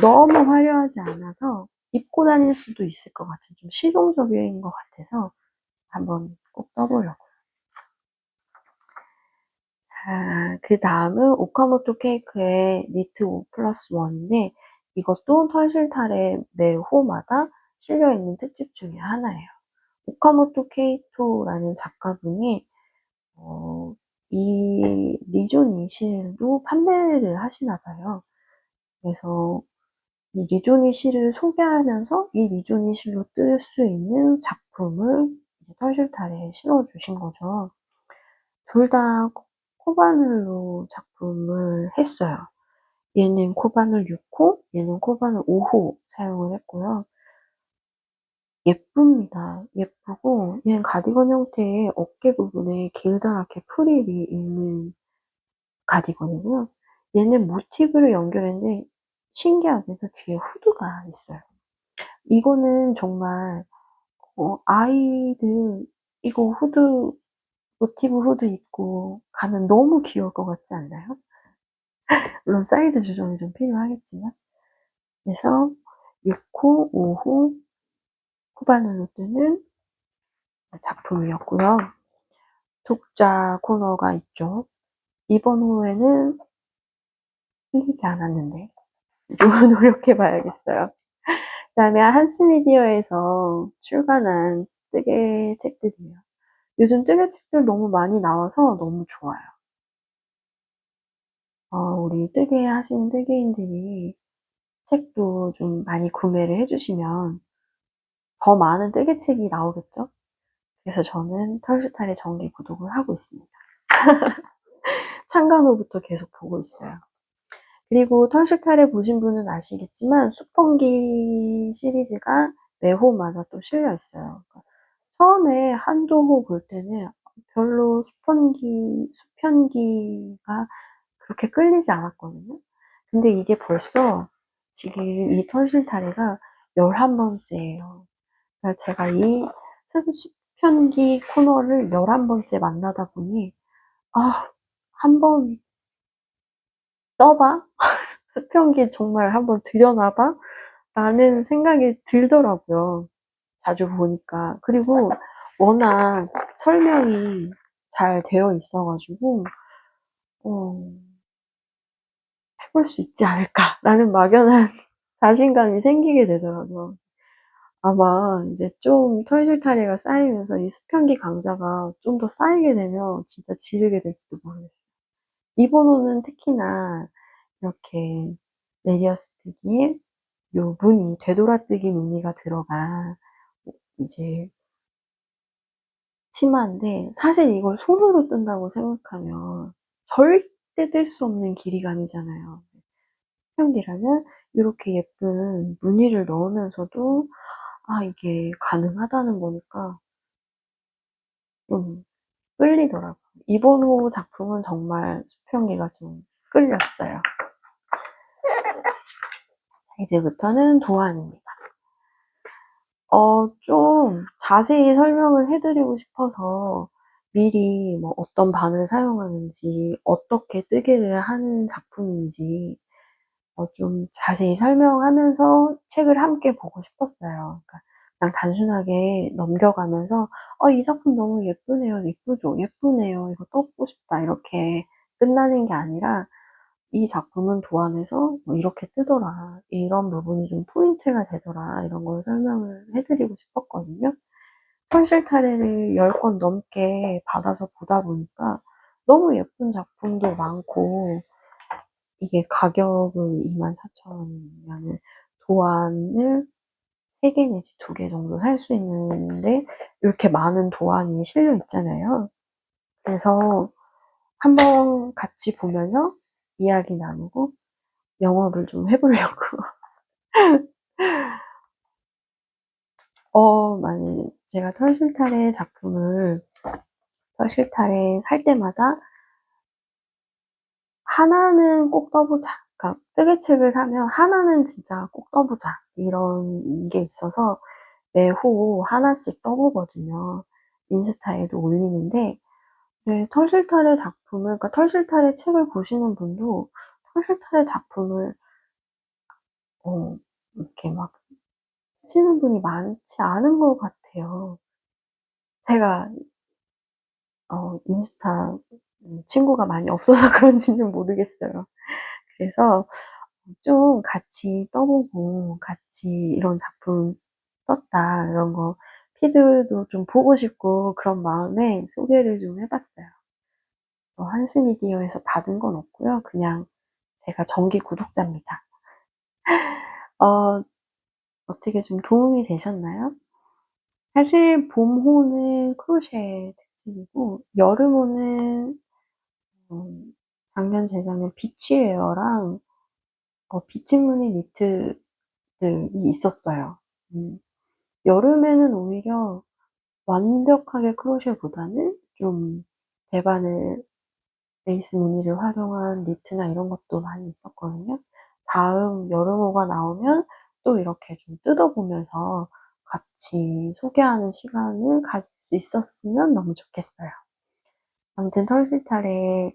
너무 화려하지 않아서 입고 다닐 수도 있을 것 같은 좀 실용적인 것 같아서 한번 꼭 떠보려고. 그 다음은 오카모토 케이크의 니트 5+1인데 이것도 털실탈의 매 호마다 실려있는 특집 중에 하나예요. 오카모토 케이토라는 작가분이 이 리존 이실도 판매를 하시나 봐요. 그래서 이 리조니 실을 소개하면서 이 리조니 실로 뜰 수 있는 작품을 이제 털실탈에 실어주신 거죠. 둘 다 코바늘로 작품을 했어요. 얘는 코바늘 6호, 얘는 코바늘 5호 사용을 했고요. 예쁩니다. 예쁘고 얘는 가디건 형태의 어깨 부분에 길다랗게 프릴이 있는 가디건이고요. 얘는 모티브를 연결했는데 신기하게도 뒤에 후드가 있어요. 이거는 정말 아이들 이거 모티브 후드 입고 가면 너무 귀여울 것 같지 않나요? 물론 사이즈 조정이 좀 필요하겠지만. 그래서 6호, 5호 후반으로 뜨는 작품이었고요. 독자 코너가 있죠. 이번 호에는 틀리지 않았는데 노력해봐야겠어요. 그다음에 한스미디어에서 출간한 뜨개 책들이에요. 요즘 뜨개 책들 너무 많이 나와서 너무 좋아요. 우리 뜨개 하시는 뜨개인들이 책도 좀 많이 구매를 해주시면 더 많은 뜨개 책이 나오겠죠? 그래서 저는 털스타일의 정기 구독을 하고 있습니다. 창간호부터 계속 보고 있어요. 그리고 털스타일을 보신 분은 아시겠지만 수펑기 시리즈가 매 호마다 또 실려 있어요. 처음에 한두 호 볼 때는 별로 수편기가 그렇게 끌리지 않았거든요. 근데 이게 벌써 지금 이 털실타래가 11번째예요. 그러니까 제가 이 수편기 코너를 11번째 만나다 보니 한번 떠봐? 수편기 정말 한번 들여놔봐? 라는 생각이 들더라고요. 자주 보니까. 그리고 워낙 설명이 잘 되어 있어가지고, 어, 해볼 수 있지 않을까라는 막연한 자신감이 생기게 되더라고요. 아마 이제 좀 털실타래가 쌓이면서 이 수편기 강좌가 좀 더 쌓이게 되면 진짜 지르게 될지도 모르겠어요. 이번 호는 특히나 이렇게 레디어스뜨기에 요 무늬, 되돌아뜨기 무늬가 들어간 이제 치마인데 사실 이걸 손으로 뜬다고 생각하면 절대 뜰 수 없는 길이감이잖아요. 수평기라면 이렇게 예쁜 무늬를 넣으면서도 이게 가능하다는 거니까 좀 끌리더라고요. 이번 호 작품은 정말 수평기가 좀 끌렸어요. 이제부터는 도안입니다. 좀 자세히 설명을 해드리고 싶어서 미리 뭐 어떤 바늘 사용하는지, 어떻게 뜨개를 하는 작품인지 좀 자세히 설명하면서 책을 함께 보고 싶었어요. 그러니까 그냥 단순하게 넘겨가면서 이 작품 너무 예쁘네요, 예쁘죠, 예쁘네요, 이거 떠보고 싶다 이렇게 끝나는 게 아니라 이 작품은 도안에서 뭐 이렇게 뜨더라, 이런 부분이 좀 포인트가 되더라, 이런 걸 설명을 해드리고 싶었거든요. 펄실타래를 10권 넘게 받아서 보다 보니까 너무 예쁜 작품도 많고, 이게 가격은 24,000원이면 도안을 3개 내지 2개 정도 살 수 있는데 이렇게 많은 도안이 실려 있잖아요. 그래서 한번 같이 보면서 이야기 나누고 영업을 좀 해보려고. 만약 제가 털실타래 작품을 털실타래 살 때마다 하나는 꼭 떠보자. 그러니까 뜨개책을 사면 하나는 진짜 꼭 떠보자. 이런 게 있어서 매호 하나씩 떠보거든요. 인스타에도 올리는데, 네, 털실타래 작품을, 그러니까 털실타래 책을 보시는 분도 털실타래 작품을, 이렇게 막 쓰시는 분이 많지 않은 것 같아요. 제가, 인스타 친구가 많이 없어서 그런지는 모르겠어요. 그래서 좀 같이 떠보고, 같이 이런 작품 썼다, 이런 거, 피드도 좀 보고 싶고, 그런 마음에 소개를 좀 해봤어요. 한스미디어에서 받은 건 없고요. 그냥 제가 정기 구독자입니다. 어, 어떻게 좀 도움이 되셨나요? 사실 봄호는 크로셰 특집이고, 여름호는 작년, 재작년 비치웨어랑 비치무늬 니트들이 있었어요. 여름에는 오히려 완벽하게 크로셰보다는 좀 대바늘 레이스 무늬를 활용한 니트나 이런 것도 많이 있었거든요. 다음 여름호가 나오면 또 이렇게 좀 뜯어보면서 같이 소개하는 시간을 가질 수 있었으면 너무 좋겠어요. 아무튼 털실타래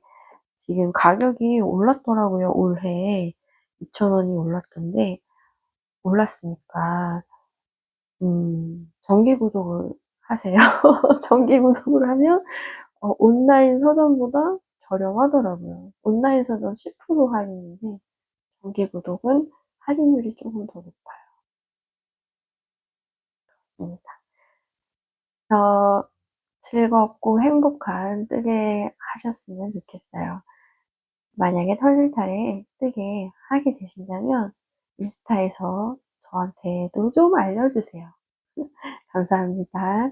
지금 가격이 올랐더라고요. 올해 2,000원이 올랐던데 올랐으니까 정기 구독을 하세요. 정기 구독을 하면 온라인 서점보다 저렴하더라고요. 온라인 서점 10% 할인인데 정기 구독은 할인율이 조금 더 높습니다. 즐겁고 행복한 뜨개 하셨으면 좋겠어요. 만약에 털릴탈에 뜨개 하게 되신다면 인스타에서 저한테도 좀 알려주세요. 감사합니다.